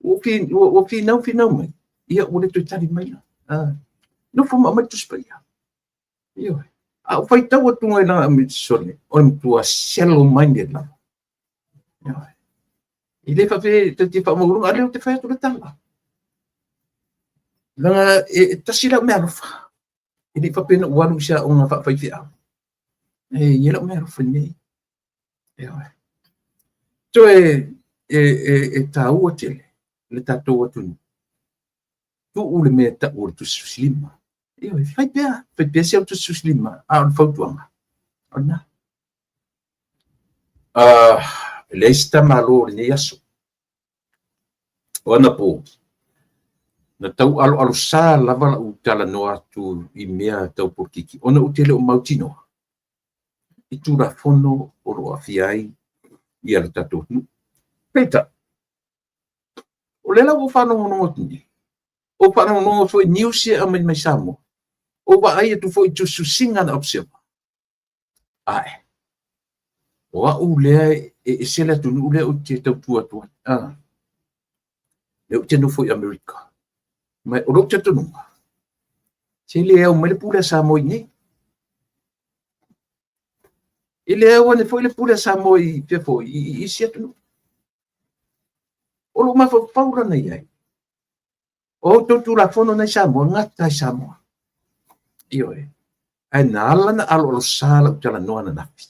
o whinau mai ia o le tue tari mai no fo mai tuspa ia i oe a whaitau atunga i langa mi sone o le tua shallow minded la i oe i le whawhe te whamagurunga a leo te whaia tula tala langa e tasira me alofa i le whapena ualu sia o ngā whawhaiwhia e la me alofa nei e oe so e tāua tele le tātou atunu tu ule me ta ule tu suslima e oe whai pia sia tu suslima a on whautuanga ona le ista malo le yaso ona po na tau alo sa lava u tala no atu i mea tau porkiki ona u tele o mautino i tura fono o roa fiai i ala tatu peta o lela o whanau no tini o whanau no foi niusia a mai samo o wa ai tu foi tu susinga na observa ai o a u le e sela tu nu le o te tau tua le o te no foi America mai o rokta tu nunga se le au mai le pula sa moi ni ele é o ne foi le pula sa moi pe foi i sia tu o lo ma fo faula nei ai o tu la fono nei sa mo ngata sa mo io ai nala na alo sala tala no na nafi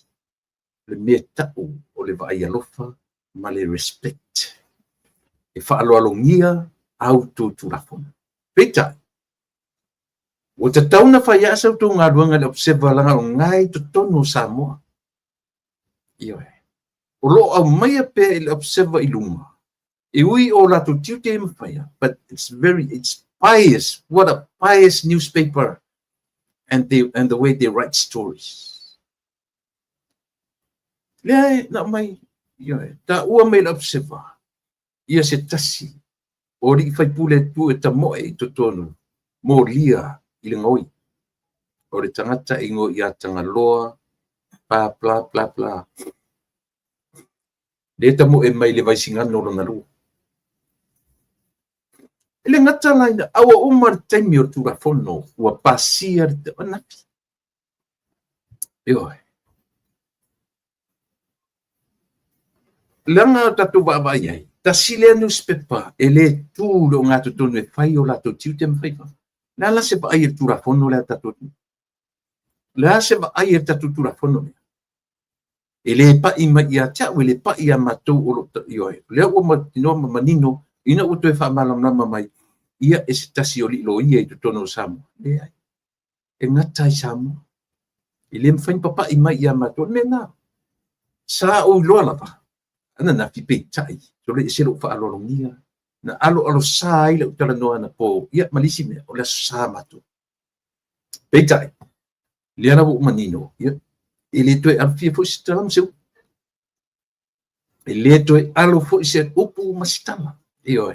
le meta o le vai alofa ma le respect e fa alo ngia auto tu la fono pita o te tauna fa ya sa tu nga duanga le observa langa o ngai to tono sa mo io o lo au mai pe le observa ilunga e ui o la tu tiu te mawhaia but it's pious what a pious newspaper and the way they write stories le na mai io ta ua mai le observa ia se tasi o ri fai pule tu e tamo e to tonu mo lia i le ngoi o le tangata ingo ia tangaloa bla le tamo e mai le vaisinga no na lu ele ngata laina awa umar taimi o tura fono ua pasia te anapi io langa tatu baba ai ta sile newspaper ele tu lo ngato tonu e fai o la to tiu te fai la se ba ai tura fono le tatu la se ba ai tatu tura fono ele pa i ma ia cha ele pa ia matou o lo io le o no manino ina o te fa malam nama mai ia e se tasi o li lo ia i tono samo le ai e ngata i samo ile mfain papa i mai ia matou mena sa o lo lava ana na fi pe tai so le se lo fa lo ngia na alo sa ai le utala noa na po ia malisi me o le sa matu peitai liana bu manino ia ele to al fia fo stalam seu ele to alo fo se upu masitama io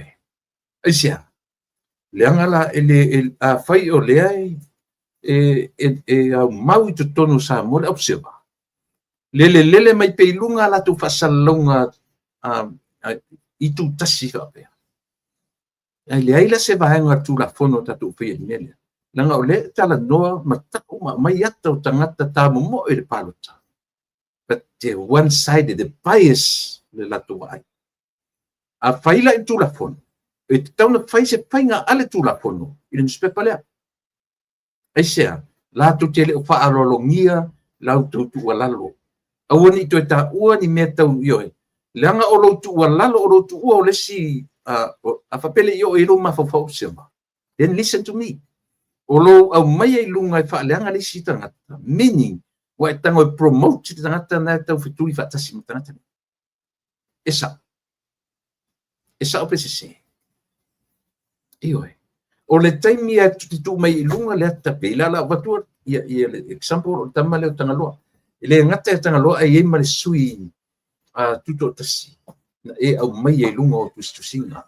asia leanga la ele a fai o le ai mau to tonu sa mo le observa lele mai peilunga la tu fasalonga i tu tasi fa pe ai le ai la se vaenga tu la fono tatu fe nele langa ole tala noa mata uma mai ata o tangata ta mo e le palota but the one side the bias le la tu ai a faila i tu la fono e tauna fai se fainga ale tu la fono i le newspaper le ai sea la tu tele o fa alolongia la tu walalo awani to ta uani meta yo langa o lo tu walalo o lo tu o le si a fapele yo e lo ma fo sema then listen to me o lo au mai ai lunga fa langa le si tangata meaning wa tango promote tangata na tau fituli fa tasi tangata esa o pese io o le taimi a tu mai lunga le ta pela la watu ia le example o tamale o tangaloa ele ngata e tangaloa ai ma le sui tuto tasi e au mai ai lunga o tu singa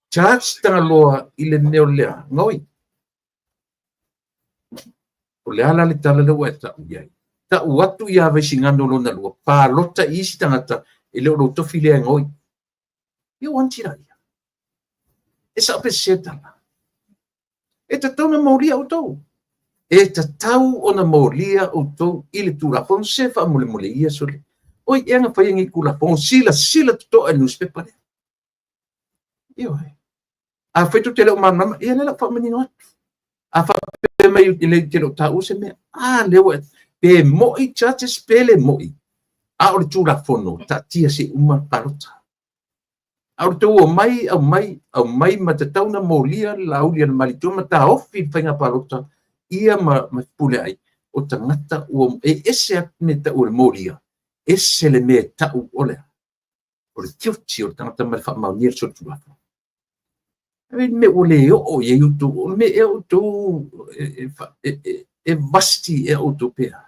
charge tangaloa ile neo lea ngoi o le ala le tala le weta uiai ta watu ia vai singando lona lua pa lota isi tangata ele o tofi le ngoi io wantira ia esa pe setala e ta tau na maulia o tau e ta tau o na maulia o tau ile tu la fon se fa mole ia sole oi e nga fai ngi kula fon sila to a newspaper io a fetu tele o mama e la fa menino a fa pe mai ile tele ta u se me le wa pe mo I chates pele mo I a o tu la fono ta tia se uma parota au tu o mai ma te tau na molia la ulia na malitu ma ta ofi whainga parota ia ma pule ai o tangata o ese at me ta o molia ese le me ta u ole o le tioti o tangata ma wha maunir so tu la me o le o ye utu me e utu e vasti e utu pea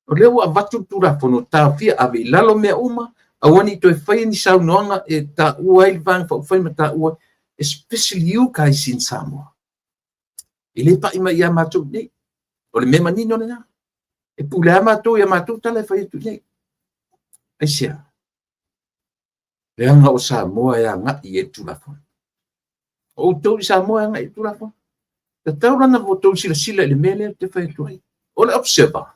o le o avatu tu la fono ta fia ave lalo me uma awani to fai ni sau noanga e ta uai vang fai mata ua especially you guys in Samoa ile pa ima ia matu nei o le mema nino na e pula matu ia matu tala fai tu nei aisia le anga o Samoa ia nga I tu la fon o to Samoa nga I tu la fon ta taula na voto sila le mele te fai tu ai o le observer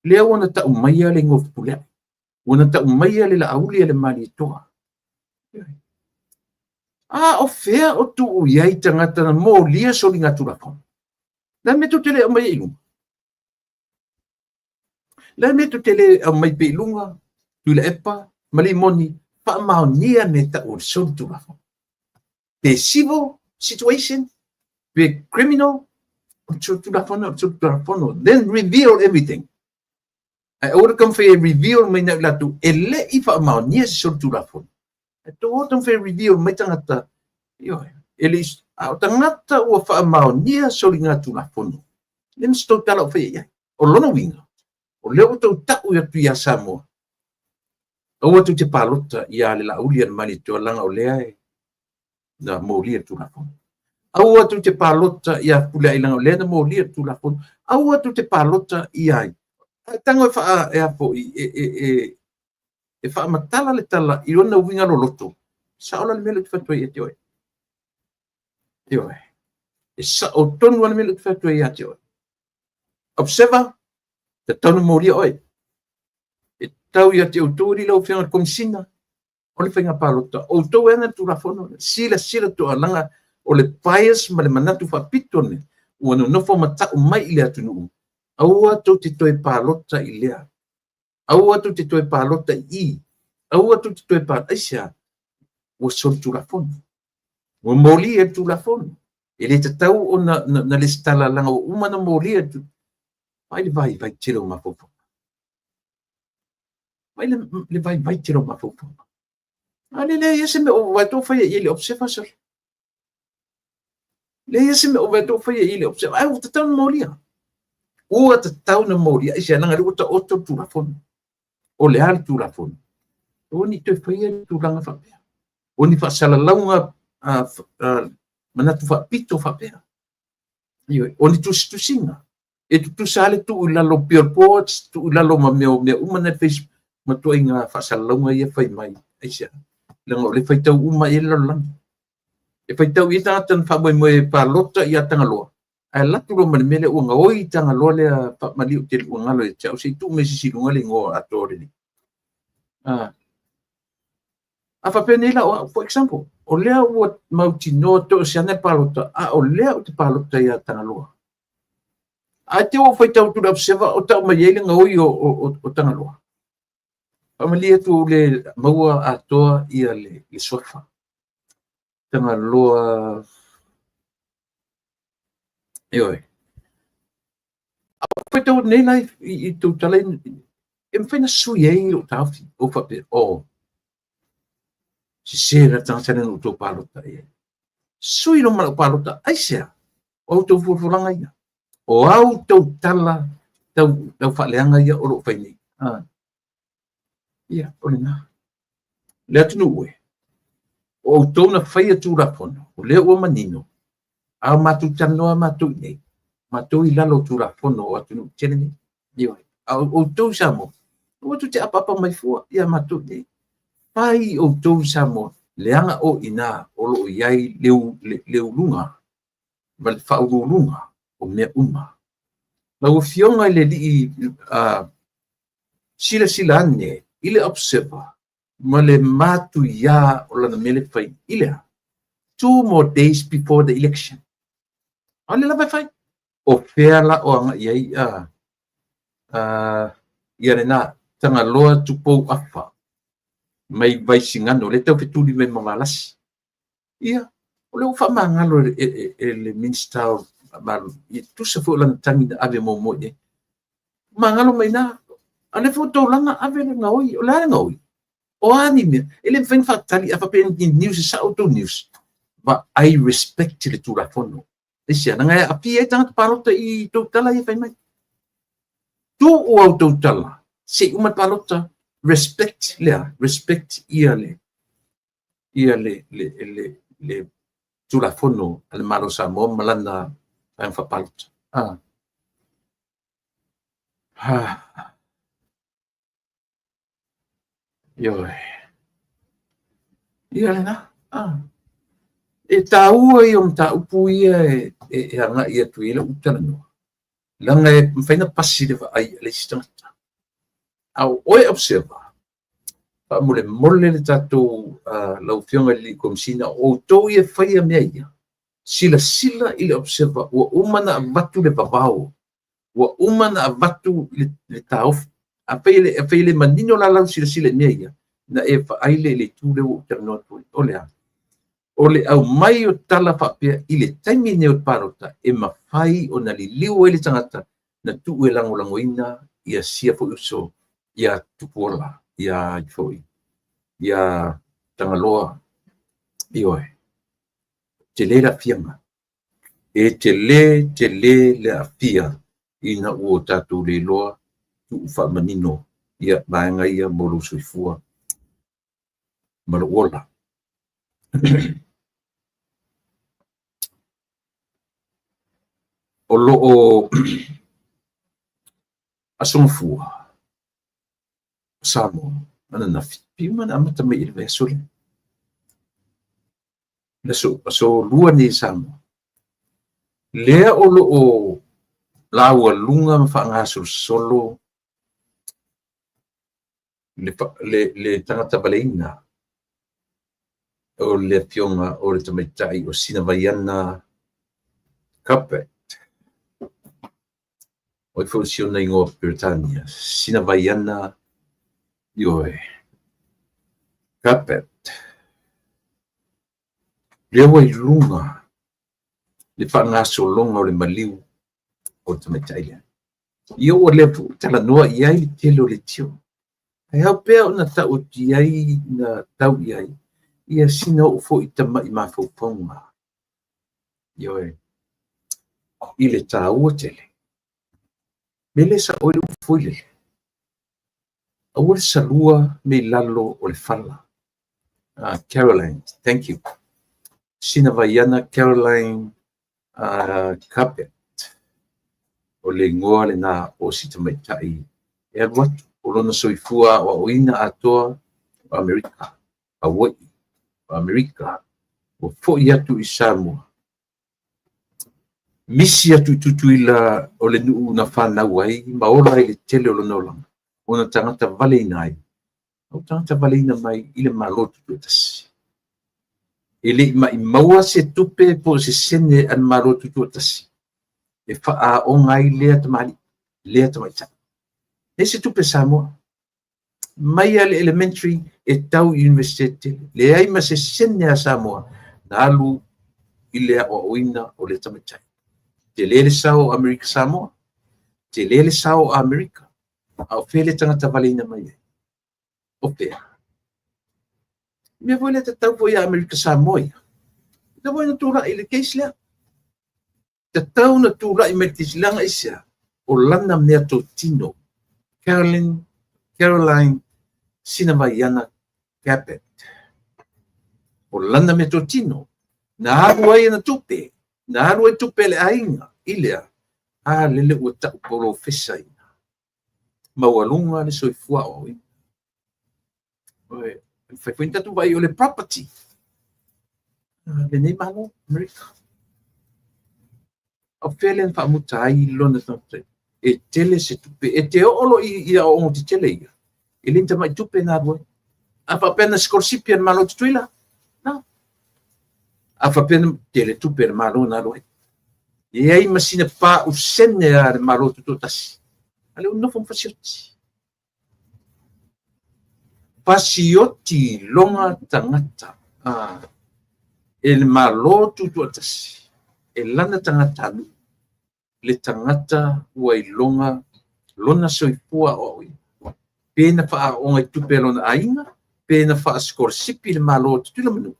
le ona ta umaya le ngof pula ona ta umaya le la auli le mali toa o fea o tu iai tangata na mo lia so linga tu la fon la me tu tele mai ilunga la me tu tele mai pe ilunga tu le epa mali moni pa maonia me ta o so tu la fon the civil situation the criminal tu la fon then reveal everything I ora kam fe reveal mai na la tu ele I fa maonia so tu la fon to otam fe review mai tangata yo ele au tangata o fa maonia so linga tu la fono nem sto tala fe ya o lona winga o le o ta u ya tu ya samo o tu te palota ya le la ulian mani to langa o le ai na molia tu la fono au tu te palota ya pula ilanga o le na molia tu la fono au tu te palota ya tango fa ya po e fa matala le tala I ona winga lo loto sa ola le mele fa toi ete oi e sa o tonu le mele fa toi ete oi observa te tonu mori oi e tau ia te autori lo fianga komsina o le whainga palota o tau ena tu la fono sila tu alanga o le bias ma le manatu fa pitone ua no fo mata o mai I le atunu aua tau te toi palota I lea aua tu te toi palota I aua tu te toi palota aisia o sol tu la fono o moli e tu la fono ele te tau o na le stala langa o uma na moli e tu vai tiro ma fofo vai le vai tiro ma fofo Ale le ia se me o vai to fa ia le observação. Le ia se me o vai to fa ia le observação. Ai o tau na molia. O tau na molia ia se langa o to tu la fon. O le al tu la fon. O ni te fa ia tu langa fa. O ni fa sala launga mana tu fa pito fa pe. Io o ni tu singa. E tu sale tu la lo peerpots tu la lo ma me uma face ma tu inga fa sala launga ia fa mai. Ai se. Langa le fai tau uma e lo lang. E fai tau i tanga tan fa mo e pa lota ia tanga loa. Ai la tu lo ma mele unga oi tanga loa le pa mali o te unga lo e tau se tu me si lunga le ngo atore ni. A fa pene la for example, o lea ua mauti no to se ane palota, o lea o te palota ia tanga loa. A te o fai tau tu la observa o tau mai ele ngoi o tanga loa. Amalia tu le maua atoa ia le sofa. Tanga loa. Eoi. Fai tau nei lai i tu tala e mwhaina sui ei o tauwhi o whape o. Si sera tanga tana no tau palota e. Sui no mana palota aisea. O tau furfuranga ia. O au tau tala tau whaleanga ia o lo whainei. Ia, ole nā. Lea tunu ue. O tau na whaia tū rapono. O lea ua manino. Au matu tanoa matu nei. Matu i lalo tū rapono o atunu tene nei. Ioi. O tau samo. O tu te apapa mai fua. Ia matu nei. Pai o tau samo. Leanga o ina o lo iai leu lunga. Mal whau lunga. O mea uma. Na o fionga le li sila ane. Ile observa, ma le matu ia o lana mele fai ilea. 2 more days before the election. Ale la fai. O fea la o anga iai ia rena tanga loa tupou afa. Mai vai singano, le tau fetuli me mamalasi. Ia, o le ufa mangalo le minister malu. Tu se fu lana tangi na ave mo e. Mangalo mai na. Ane foto langa ave ngaoi, o la ngaoi. O anime, ele vem fatali a papel news sa auto news. But I respect le tu la fono. Ese nanga a pia tanga parota i totala e fai mai. Tu o auto tala. Se uma parota respect ia le tu la fono al malo sa mo malana en fa parota. Yo. Ia na. E taua i ta upu ia e anga ia tu ila utana no. Langa e mfaina pasi le ai le stangata. Au oi observa. Pa mole le tatou lau fionga li komsina o to ia faia mea ia. Sila ile observa ua umana avatu le papao. Ua umana avatu le taof. A feile manino la lau sila mea ia. Na e whaaile le tūre o te anoa tui. Ole au mai o tala whapea i le taimi neo parota e mawhai o na li liu e le tangata na tu e lango ina ia sia fo uso ia tupuola ia foi ia tangaloa ioe. Te le la fianga. E te le a fia ina ua tatu le loa tu ufa manino ia maenga ia moro soifua. Maluola. O loo asongfua. Samo. Ana na fipi mana amata mai il vesole. So lua ni samo. Lea o loo laua lunga mawhaangaso solo le tangata baleina. O le pionga o le tamaitai o sina vaiana carpet. O i funciona in Britannia. Sina vaiana ioe. Carpet. Le wai lunga. Le whangaso longa o le maliu o le tamaitai. Io o le tala noa iai le telo le tio. e hau pea ona tau ti ai na tau i ai ia sina o fo i tama i mafauponga io e i le tāua tele mele sa oile ufo i le aua le salua me lalo o le fala Caroline, thank you. Sina vaiana Caroline Capet o le ngoa le na o sita maitai e watu o lona soifua o oina atoa o Amerika Hawaii o Amerika o fo'i atu i Samoa misi atu tutuila o le nuu na whanau ai ma ola i le tele o lona olanga o na tangata vale ina ai o tangata vale ina mai i le malotu tuatasi ele ma i maua se tupe po se sene an malotu tuatasi e faa o ngai lea tamali lea tamaita e se tupe Samoa mai ale elementary e tau university le ai ma se sene a Samoa na alu i lea o oina o le tamaita te lele sao Amerika Samoa te lele sao Amerika au fele tangata valina mai o pea me voi le tau foi Amerika Samoa te voi na tura ile keisle te tau na tura i metislang isia o lana mea to tino Caroline Sinavaiana Capet o lana mea to tino na haru ai na tupe na haru ai tupe le ainga ilea lele ua tau polo fesa ina maualunga le soifua o ina fai fuinta tu vai o le property le nei malo Amerika o felen fa muta ai lona tante e tele se tupe e te olo i o te tele ia e linta mai tupe na voi a fa pena scorsipian malo tuila no a fa pena tele tupe malo na voi e ai masina pa o sene a malo tutasi ale no fon pasioti longa tangata e malo tutasi e lana tangata le tangata ua ilonga lona soifua o pena faa onga tupe lona ainga pena faa skorsipi le malo tutula manu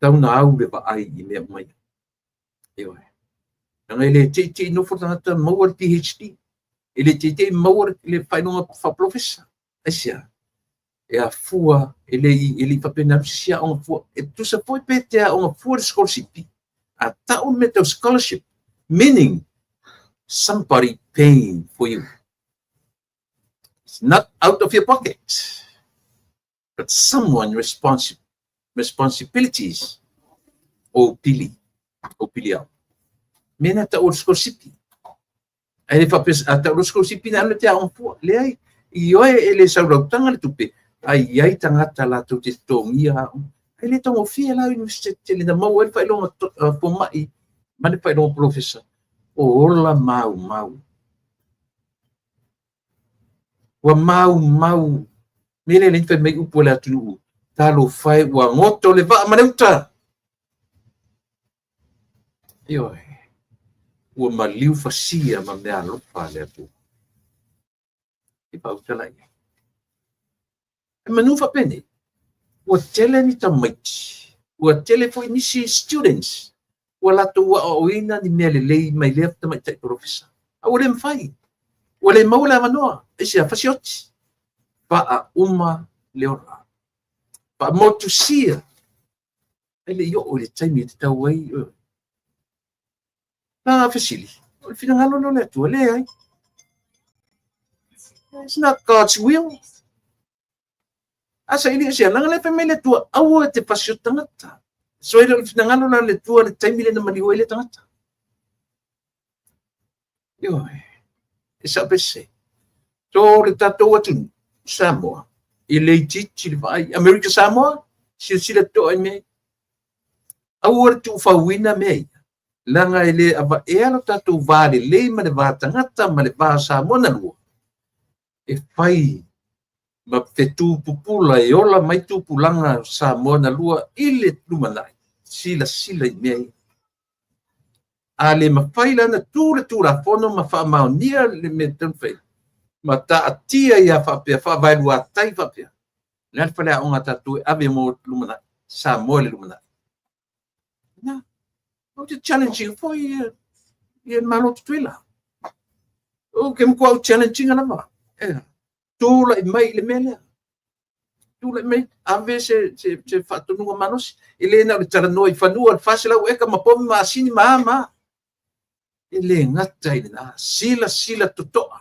tau na au le vaai i mea mai ewa nanga ele te no for tangata mawar PhD ele te mawar le whainonga fa professor asia e a fua ele papena sia onga fua e tu se foi petea onga fua skorsipi a tau meta scholarship meaning somebody paying for you. It's not out of your pocket, but someone responsibilities o pili au. Mena ta o scorsipi. Ai fa pes ata o scorsipi na le tia on fu le ai io ele sa ro tanga le tupe. Ai tangata la tu te tongia. Ai le tongo fia la university le na mau e fa lo po mai. Mane fa lo professor. Ola mau wa mau mele le fe me upo la tu talo fai wa ngoto le va maneuta io wa maliu fasia ma me alo fa le tu e pa utala e manu fa pene wa tele ni tamait wa tele foi ni students wala tu wa oina ni mele le mai le ta mai professor awole mfai wale maula manoa isia fasioti pa a uma leora pa motusia ele yo o le taimi te tawai fasili o fina ngalo no le tu le ai it's not God's will asa ili sia langa le family tu awo te fasiotangata so ele fina ngalo na le tu le taimi le na mali o le tangata yo esa pese so le tato atu Samoa ile titi le vai America Samoa sila to me awor tu fawina me langa ile ava elo tato vale le ma le vatangata ma le va Samoa na lu e fai ma fetu pupula e ola mai tu pulanga Samoa na lua ile lumanai sila me ale ma fai lana tura fono ma fa maunia le meton fai Mata atia ia whapea, whawairua tai whapea. Lea whalea o ngā tātou e ave mō lumana, sa mōle lumana. Nā, o te challenging fo i malo tuila. O ke mkua o challenging anama. Tūla i mai le melea. Tūla i mai, ave se whatununga manosi. I le na o le taranoa i whanua, whasela o eka mapomi ma asini maama. I le ngata i le nā, sila totoa.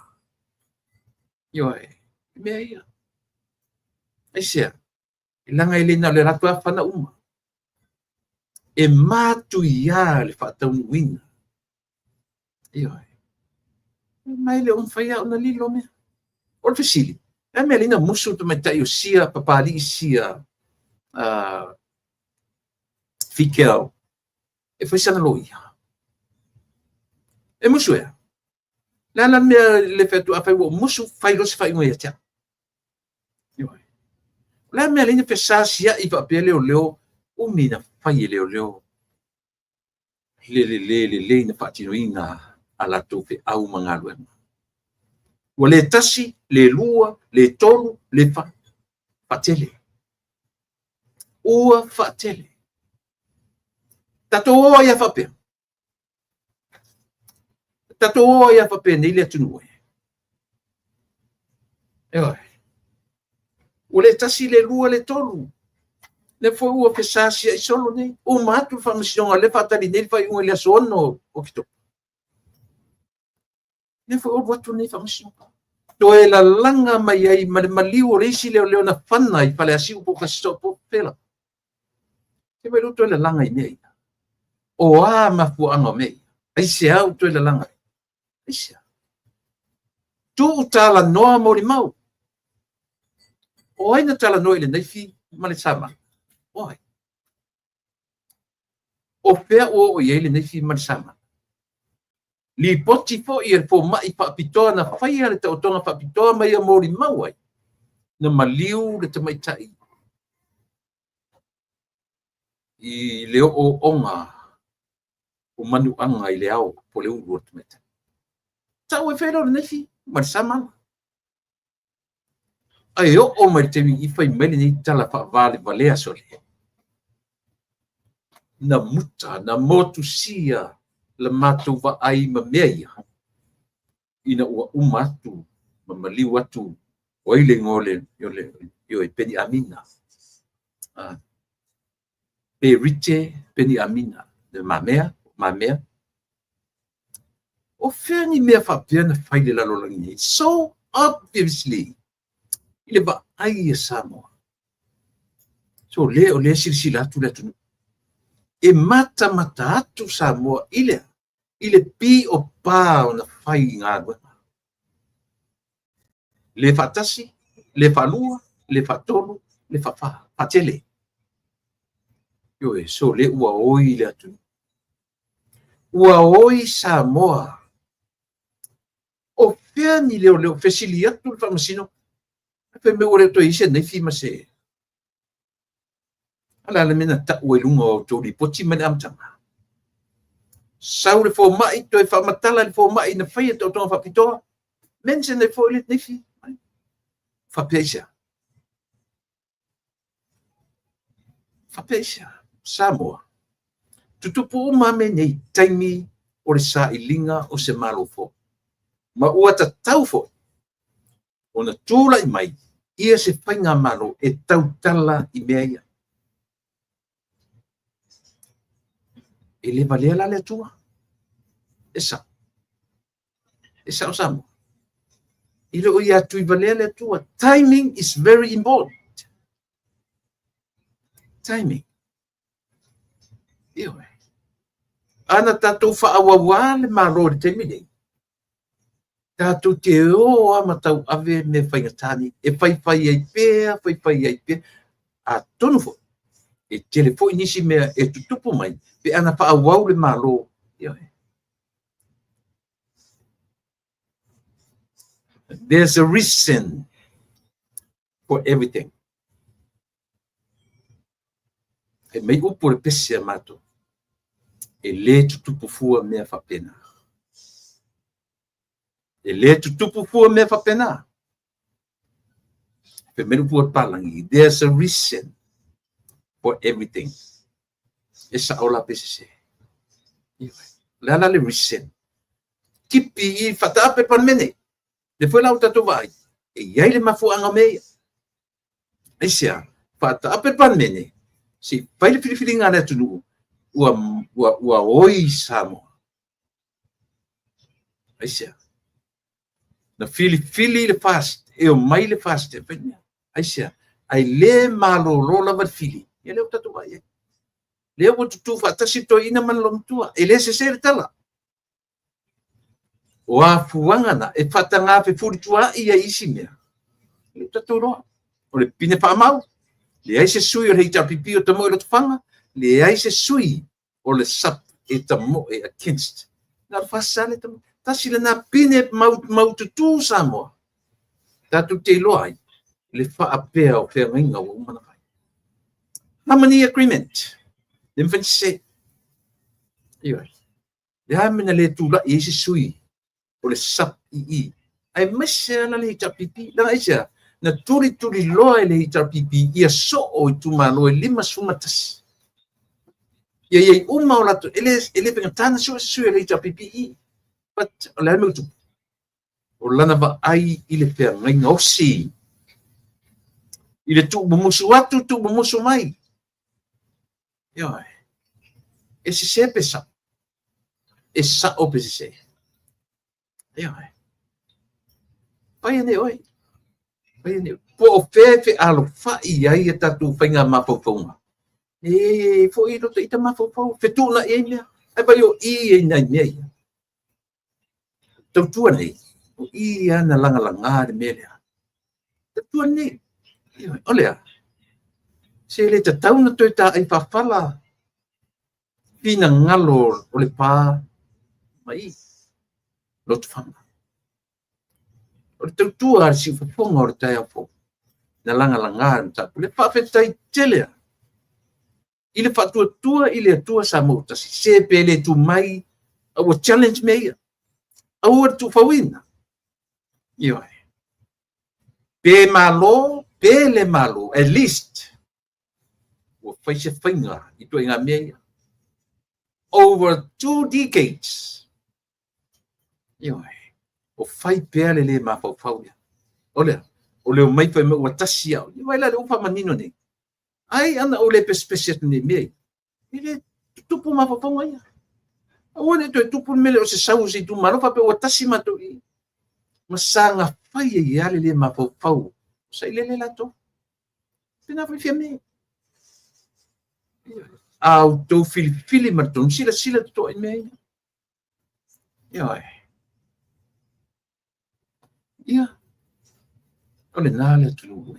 Ioi, mea ia. Aisea, i langa i le na o le ratu a whana uma. E mātu ia le whaataunuina. Ioi. Mai le umwhaia o na lilo mea. O le whisili. E mea lina musu tu mai tai o sia, papali sia, whikeo. E whaisana loia. E musu ea. Lala mea le whatu a whai wo musu whairosi whai unga ia tia. Ioi. La mea lina whesāsia i wapea leo o mina whai leo. Le na whaatinoina a la tope au mangaluenga. Wa le tasi, le lua, le tolu, le whaatele. Ua whaatele. Tato oa ia whapea. Tato oa ia whapea nei le atunue. Eoi. Wa le tasi, le lua, le tolu. Le foi ua whesāsia i solo nei. O mātu whamasionga le whaatari nei whai unga le asono o kito. Le foi o watu nei whamasionga. To e la langa mai ai maliu o reisi leo na whana i whale asiu po kasiso po pela. Te mai luto e la langa i mei. O a mafu anga mei. Ai se au to e la langa. Ai se au. Tu utala noa mori mau. O aina tala noa ile naifi male sama. Oi. O pea o iele naifi male sama. Li poti fo i fo mai pa pitoa na whaia le tau tonga pa pitoa mai a mori mauai. Na maliu le tamaitai. I leo o onga o manu anga i leao po le uru o tamaitai. Tau e whero le naifi, mari sama. Ai o mai te i whai mele ni tala wha vale valea sole. Na muta, na motu sia la matu wa ai ma mea ina ua umatu ma maliu atu o ile ngole yo e peni amina pe rite peni amina de mamea o feni mea fa pena faile la lolangi so obviously ile ba ai Samoa so le silsila tu le tu e mata atu Samoa ile pi o pa ona fai ngā le fatasi, le falua, le fatolu, le fatele. Yo e so le ua oi le atu. Ua oi Samoa. O pea ni leo fesili atu le whamasino. Pe me ore to ise nei fima se. Ala le mena ta ue lunga o tori poti mene amtanga. Sau le fo mai to e whamatala le fo mai na whaia tau tonga whapitoa. Mensen le fo ile nei fi. Fapesia. Samoa. Tutupu o mame nei taimi o le sa ilinga o se malo fo. Ma ua ta tau fo. O na tūla i mai. Ia se whainga malo e tau tala i mea ia. E le valea la le tua. Esa o Samoa. Ile o ia tui valea le tua. Timing is very important. Timing. Ioi. Ana tatou whaawawa le maro le temine. Tatou te o ama tau ave me whaingatani. E whaiwhai ai pēa. A tonu fo. E telefo inisi mea e tutupu mai. Pe ana whaawau le maro. Ioi. There's a reason for everything. E mei upo le pese a mato. E le tutupu fua mea whapena. e le tutupu fua me whapena. Pe meru fua palangi, there's a reason for everything. E sa ola pesese. Le ala le reason. Kipi I whatape pan mene. Le foi lau tatu vai. E iai le mafuanga mea. E sea, whatape pan mene. Si pai le whiriwhiri ngā rea tunu. Ua oi Samoa. E sea. Na fili le fast. E o mai le fast. E sea. Ai le malo rola wat fili. E leo tatu vai. Leo o tutu whatasi to ina man lom tua. E le se se tala. O a fuangana e whatanga pe furitua ia isi mea. Le tatu roa. O le pine whamau. Le ai se sui o le hita pipi o tamo i roto whanga. Le ai se sui o le sap e tamo e against. Nga whasale tamo. Tasi le na pine mau tutu Samoa. Tatu te loai. Le whaapea o whea ngainga o umana whai. Harmony agreement. Le mwhen se. Ioi. Le hamina le tula i se sui. O le sap I. Ai mese ana le hita pipi. Langa isa. Na turi loa le hita pipi. Ia so o I tumalo e 5 sumatasi. Ia uma o lato. Ele pengatana sui le hita pipi. But o le hame utu. O lana va ai I le whea ngainga o si. I le tu bumusu atu, tu bumusu mai. Ioi. E se pesa. E sa o pese se. Ioi. Pai ane oi. Pai ane. Po o fe alo fai ai e tatu whainga mawhauwhaunga. E fo I roto I ta mawhauwhau. Whetuna e mea. Ai pai o I e nai mea ia. Tautua nei. O I ana langa de mea. Tautua nei. Olea. Se le ta tauna toi ta ai whawhala. Pina ngalo o le pā. Mai. Lotu whanga. O le tautua ar si whaponga o le tai awho. Na langa ta. Le whawhetai telea. I le whatuatua I le atua sa mautasi. Se pele tu mai. Awa challenge mea. Awa tu whawina. Ioi. Pe le malo. At least. Ua whaise whainga. I tua inga mea. Over 2 decades. Ioi. O whai pea le mawhau ia. Olea. O leo mai whai ua tasi au. Ioi la le upa manino ne. Ai ana o le pespeset ne mea. I le tupu mawhau ia. Awa le toi tupu mele o se sausi tu marofa pe ua tasi mato I. Masanga whai e ale le mawhau. Sa I le lato. Pena whai fia mea. Au tau fili marton sila to in mea. Ioi. Ia. Ole nale tulu.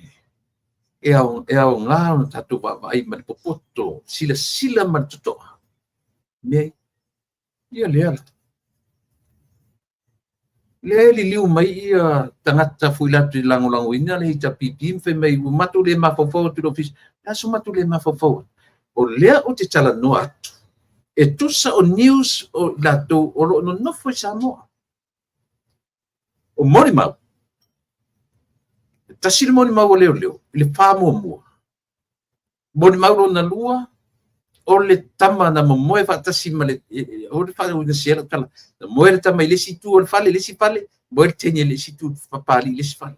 E au ngā o tatu wawai ma popoto sila martoto. Mea. Ia lea. Le liu mai ia tangata fuilatu I lango ina le hita pipi mfe mai matu le mawhawhau tu ofis. Aso matu le mawhawhau. O lea o te tala no atu. E tusa o news o lato o lo no nofo I Samoa. O mori mau. Tasiri mori mau o leo. I le whāmua mua. Mori mau lo na lua. O le tama na moe whatasi ma le. O le whāle o na siera kala. Na moe le tama I lesi tu o le whale lesi whale. Moe le tenia lesi tu papali lesi whale.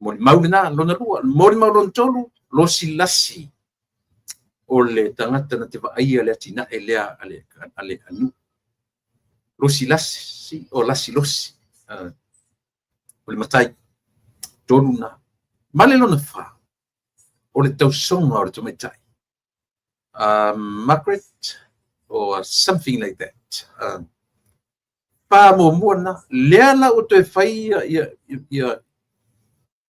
Mori mau na lo na lua. Mori mau lo tolu. Lo si lasi. O le tangata na te whaia le atina e lea ale anu. Losi lasi, o lasi losi. O le matai, tonu na. Male lona wha. O le tausonga o le tometai. Margaret, or something like that. Pa mo muana, lea la o te whaia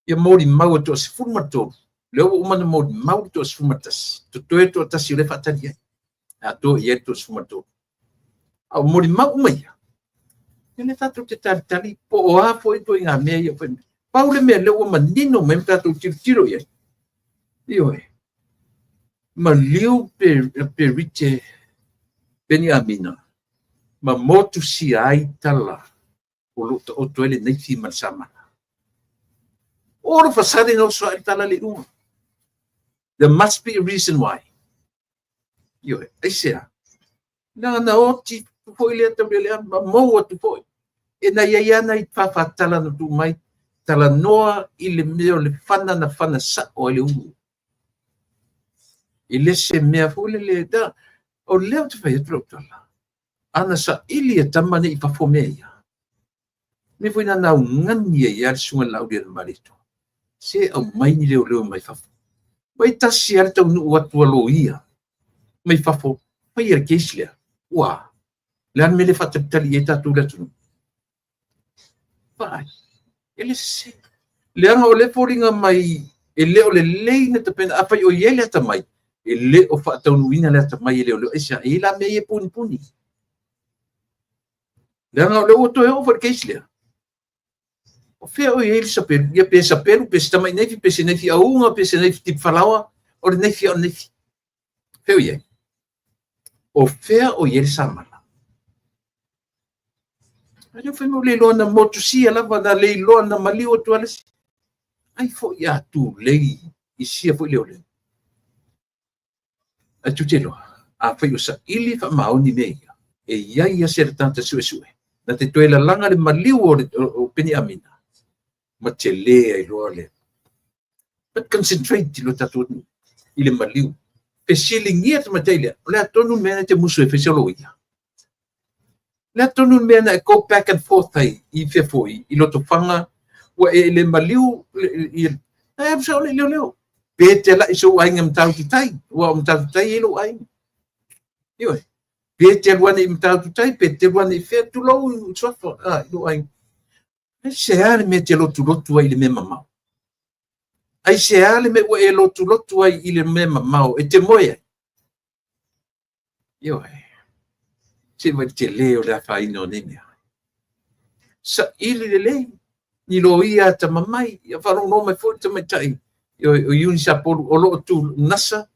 ia mori mau to se furmato. Leo umana modi mau to sfumatas. To to tasi le fatania. A to ia to sfumato. A modi mau mai. Ele tatu te tali po o a foi to inga me ia foi. Paule me leo manino me tatu tiro ia. Io e. Ma liu pe rite Beniamina. Ma motu si ai tala. lo to to ele nei fi mal sama ora fasade no so tala le uma. There must be a reason why. Yo, aisia. Na oti foi le to le mo tu foi. E na ia na fa tala no tu mai tala noa ile meo le fana na fana sa o le u. Ile se mea foi le da o le tu fai tro tala. Ana sa ili tamane I fa fomeia. Me foi na ngani ia sunga laude marito. Se au mai ni leo mai fa. Mai tasi ar tau nu watu aloia. Mai fa fo. Mai er keislia. Wa. Lan me le fa tali e tatu le tunu. Vai. Ele se. Le anga o le foringa mai e leo le leina te pena apa o yele ta mai. E le o fa tau nuina le ta mai leo leo esa e la me e puni. Le anga o le o to e o for keislia. O fea o ele sapelu, ia pe sapelu, pe se tamai nefi, pe se nefi aunga, pe se nefi tip falawa, o le nefi o nefi. Fea o ia. O fea o ele samala. Ayo fea mo leiloa na motusia lava na leiloa na maliu o tualesi. Ai fo ia tu lei, isia fo leo leo. A tu telo, a fea o sa ili fa maoni meia. E ia se tanta sue. Na te toela langa le maliu o peni amina. Ma te lea I loa le. But concentrate lo tatu ile maliu. Pe silingia te matele. Le atonu mena te musu e fesiologia. Le atonu mena e go back and forth ai I fefoi. I loto fanga. Wa e le maliu. E apsa ole leo. Pe te la iso ainga mtau kitai. Wa mtau kitai ilo ainga. Ioi. Pe te luane mtau kitai. Pe te luane fe tu lau. Sofa. Ilo ainga. Se ale me te lotu ai le me mamau. Ai se ale me e lotu ai I le me mamau. E te moia. Io se vai te leo la fa ino nene. Sa ili le lei. Ni lo ia ta mamai. Ia wharo no mai fo te mai tai. O yuni sa polu o lo tu nasa.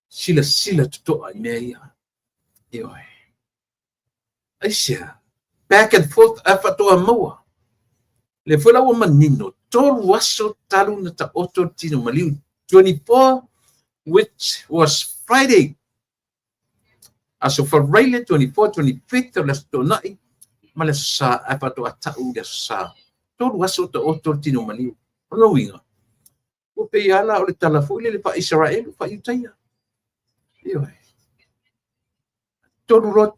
Sila tuto ai mea ia. Io ai se back and forth a fatoa maua. Le fula o manino tolu waso talu na ta oto tino maliu 24 which was Friday. Aso for Friday 24 25th o las tonai mala sa apato atau ya sa tolu waso ta oto tino maliu no winga o pe ala o le telefone le pa Israel pa Italia io tolu rot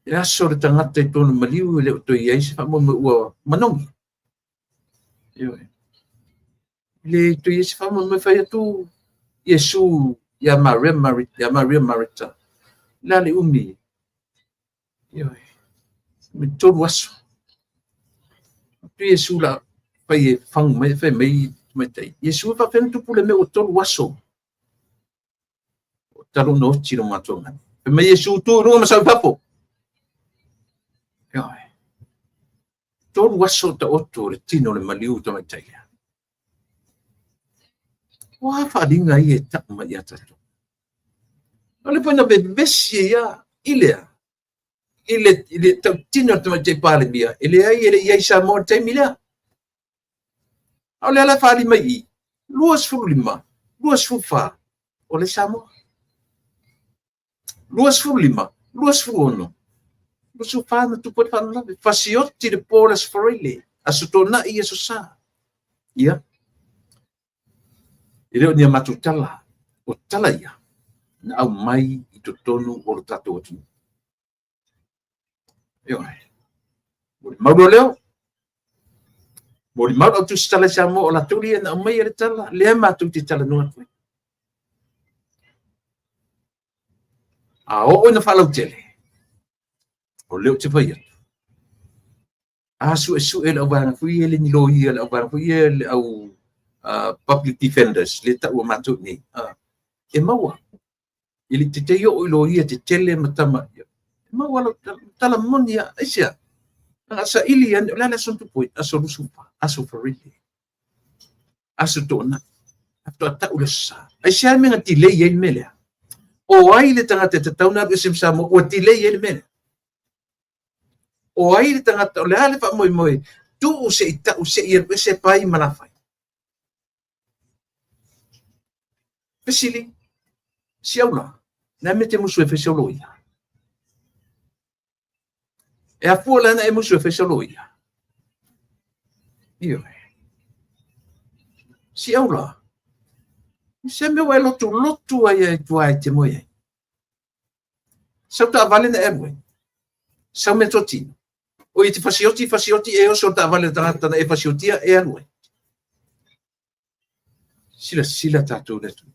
ya so le tangata tonu maliu le to yes fa mo manong le tu yes fama me fai tu Yesu ya Maria Marita la le umi me todo waso tu Yesu la fai fang me fai me tai Yesu fa fen tu pule me o todo waso talo no tiro matonga me Yesu tu no ma sa papo todo waso ta otto le tino le maliu to mai tai wa fa dinga ia ta ma ia ta ole pona be besi ya ile ta tino to mai tai pale bia ile ia sa mo tai mila ole ala fa li mai luas fufa ole sa mo luas fulima luas fuono Lusu fana tu pot fana lawe. Fasiotti de polas forile. Asutona ia sosa. Ia. Ileo ni matutala. O tala ia. Na au mai I totonu o tato o tunu. Io. Mori mauro leo. Mori mauro tu stala siamo o la turi na au mai ele tala. Lea matuti tala nua tui. O na falau tele. O leo te whaia. Su ele au vana fui ele ni lo ia le au vana fui ele au public defenders le ta ua matu ni. E maua. Ili te te o ilo ia te tele matama. E maua lo tala monia aisia. Asa ili an lala son tu poi aso lusupa aso farili. Aso tona. Afto ata ula sa. Aisia menga tile ia mele. O ai le tangata te tauna be simsamo o tile ia mele. O ai le tangata o le ale fa moi tu o se ita o se ia se pai mana fai. Pesili si aula na mete musu e fese loia. E a fua lana e musu e fese loia. Io. Si aula. Se me wa lotu ai tuai te moi. Sa ta vale na e. Sa me toti. O i te fasioti e o so ta vale tangata na e fasiotia e alue. Sila tatu le tu.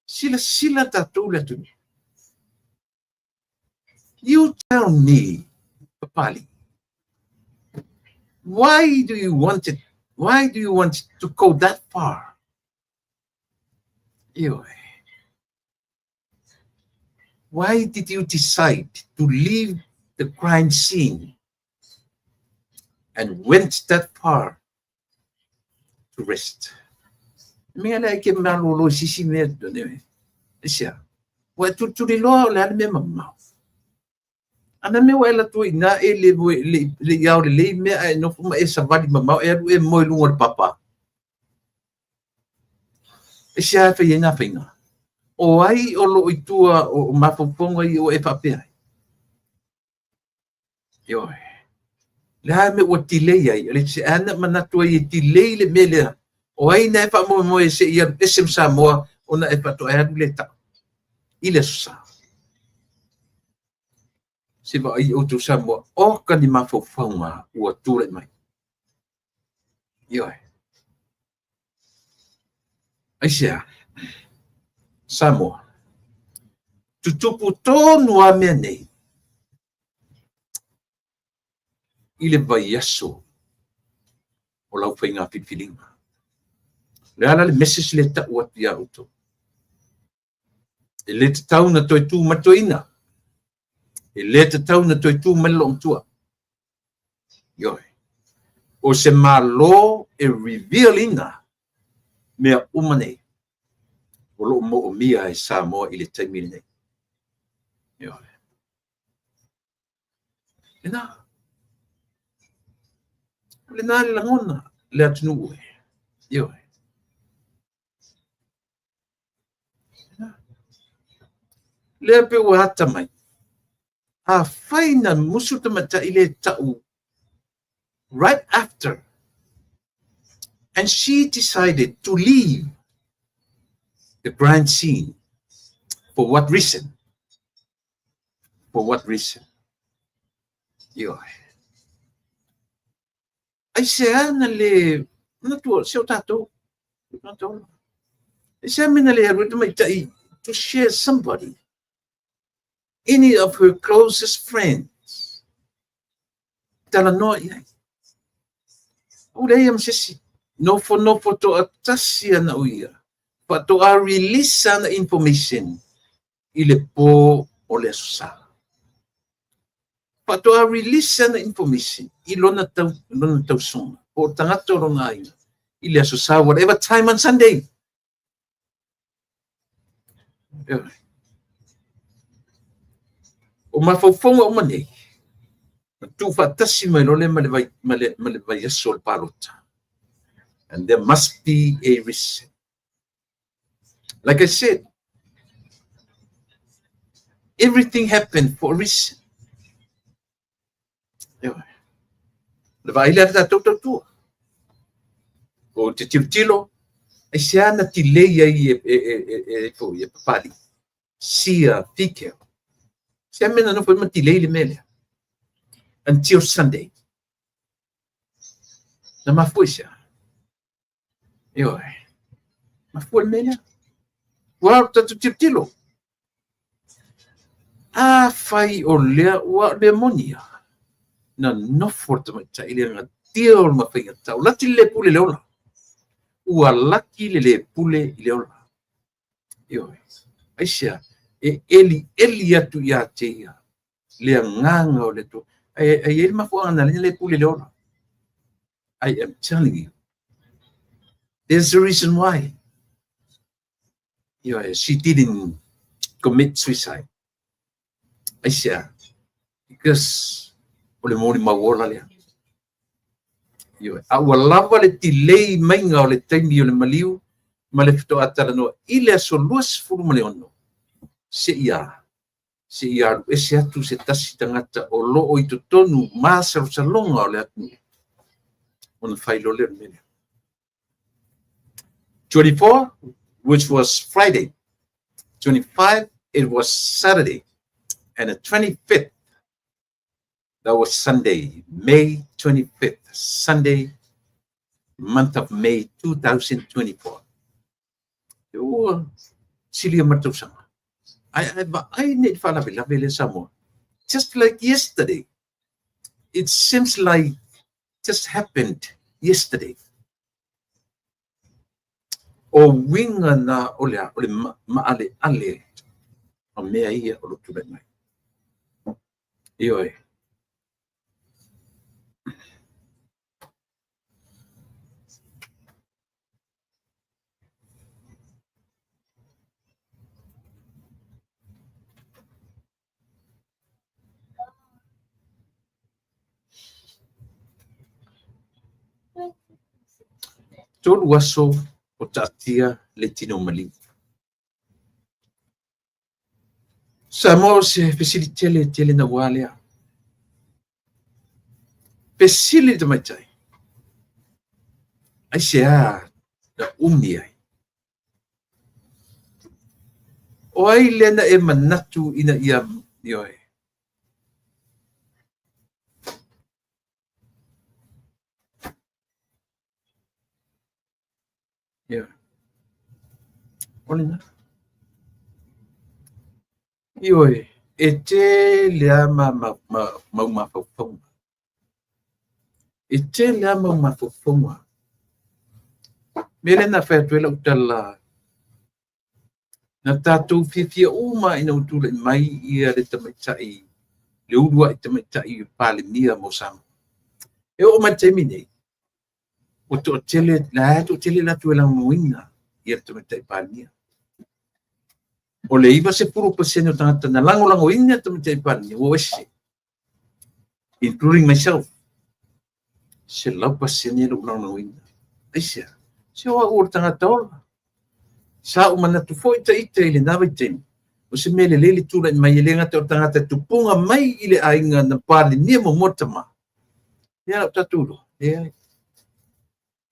Sila tatu le tu. You tell me, Papali, why do you want it? Why do you want to go that far? Why did you decide to leave the crime scene and went that far to rest? Me ala ke malolo sisi me do ne. Sia. Wa tu li lo la me mama. Ana me wa la tu ina e le ya le me no fuma e savali mama e mo lu papa. Sia fa yena faina. O ai o lo itua o mafofonga i o e papea. Yo. La me o tilei ai, le se ana manatua i tilei le mele. O ai na fa mo e se ia esem sa mo ona e pato e le ta. Ile sa. Se va i o tu sa mo o ka ni mafofonga o tu le mai. Yo. Ai sia. Samoa. Tutupu tonu a mea nei. I le vai aso o lau whainga whiwhiringa. Le ala le message le ta ua pia uto. E le te tau na toi tū matoina. E le te tau na toi tū malong tua. Yoi. O se malo e revealinga mea umanei. O lo mo o mia e sa moa i le taimini nei. Yoi. E nā. Le nā le langona le atunu ue. Yoi. Le pe ua hata mai. A whaina musu tamata i le tau right after. And she decided to leave the crime scene. For what reason? For what reason? Yo. Ai se ana le na tu se o tato. Ai se mina le ruta mai tai to share somebody. Any of her closest friends. Tala no ia. O le am sisi. No for to atasi ana uia. But to release ana information. Ile po o le susala. But to release ana information. Ilona tau sona. O tangata o ronga ina. Ile susala whatever time on Sunday. Yeah. O mafaufonga o manei. Tu fatasi mai lole male vai asol parota. And there must be a reason. Like I said, everything happened for a reason. Vai le ata tu. O te tilo. E se ana tilei ai e papali. Sia fike. Se mena no foi tilei le mele. Until Sunday. Na mafuisha. Yo. Mafu el mele. Wa tilo. A fai o lea wa demonia. Na no forte mai ta ile nga tio ma fai ta. Lati le pule le ola. Ua laki le pule le ola. Yo. Aisha e eli atu ya te le nganga o le to. Ai ele mafu ana le pule le ola. I am telling you. There's a reason why. She didn't commit suicide. Aisha, Because o le mori mawola lea. Io a ua lava le tilei mainga o le taimi o le maliu ma le fito atara noa i le aso luas furu ma le ono. Se ia ese atu se tasi tangata o loo i totonu ma salonga o le atu. Ona whailo le mene. 24, which was Friday. 25, it was Saturday. And the 25th, that was Sunday, May 25th, Sunday, month of May 2024. Silia matusanga. I need to Samoa. Just like yesterday. It seems like just happened yesterday. O winga na ole maale ale o mea ia o lutu mai. Ioi. Tolu waso o tatia le tino mali. Samo se pesili na walea. Pesili te mai tai. Ai se a da umi ai. O ai lena e manatu ina ia ioi. Yeah. Olina. Ioi. E te lea ma faufonga. E te lea ma faufonga. Mele na whaetuela utala. Na tātou whiwhia uma ina utula mai ia le tamaitai. Le urua i tamaitai pāle mia mo sama. E o mai te mine. O to tele la tuela moina ia tamaitai pāle mia. O le iwa se puro paseno tangata na lango ina tamaitai pāle mia. O ese. Including myself. Se lau pasene lo lango ina. Aisea. Se o ur tangata ola. Sa o mana tu foi ita ile nawa tenu. O se mele lele tula mai le ngata o tangata tupunga mai ile ainga na pali ni mo motama. Ya tatulo.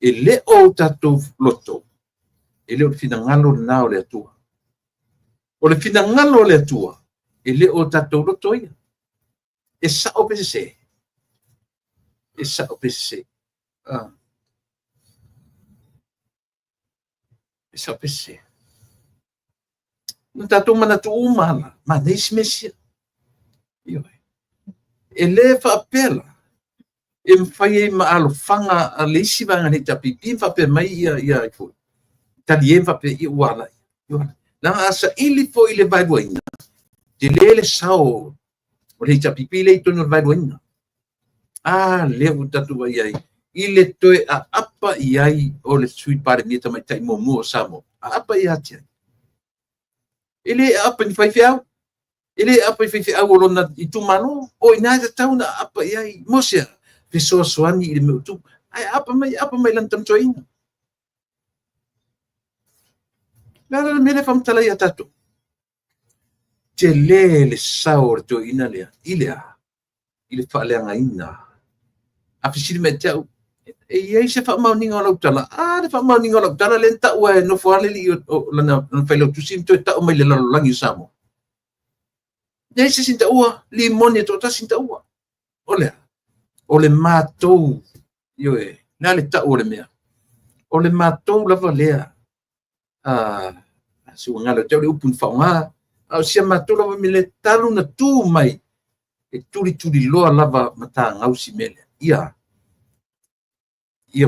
E le o tatu loto. Ele o fina ngalo na o le atua. O le fina ngalo le atua. Ele o tatu loto ia. E sa o pese. E sa o pese. E sa o pese. No tatou mana tu umala, ma nesse mesia. Ele fa apela. E mfai ma alo fanga a leisi vanga ni tapipi fa pe mai ia fu. Tali fa pe i wala. La asa ili fo ile vai boina. Te lele sao o le tapipi le tono vai boina. Le o tatu vai ai. Ile toe a apa iai o le sui pare ni tamai tai mo samo. A apa ia tia. Ele apa ni faifiau. Ele apa faifiau o lona i tumano. O ina te tau na apa iai. Mosia. Pessoa soani i le meu tu. Ai apa mai lantam toina. Lara mele fam tala ia tatu. Te le saur to ina lea. Ilea. Ile whaaleanga ina. A fisiri me tau. E iei se whamauninga o lau tala. Le whamauninga o lau tala le ta ua no whaleli o lana whailau tusim to ta o mai le lalo langi o samo. Nei se sinta ua, li moni to ta sinta ua. O le mātou, nā le ta o le mea. O le mātou lava lea. Si ua ngalo tau le upun whaunga. Au sia mātou lava me le talu na tū mai. E turi loa lava mata ngausi mele. Ia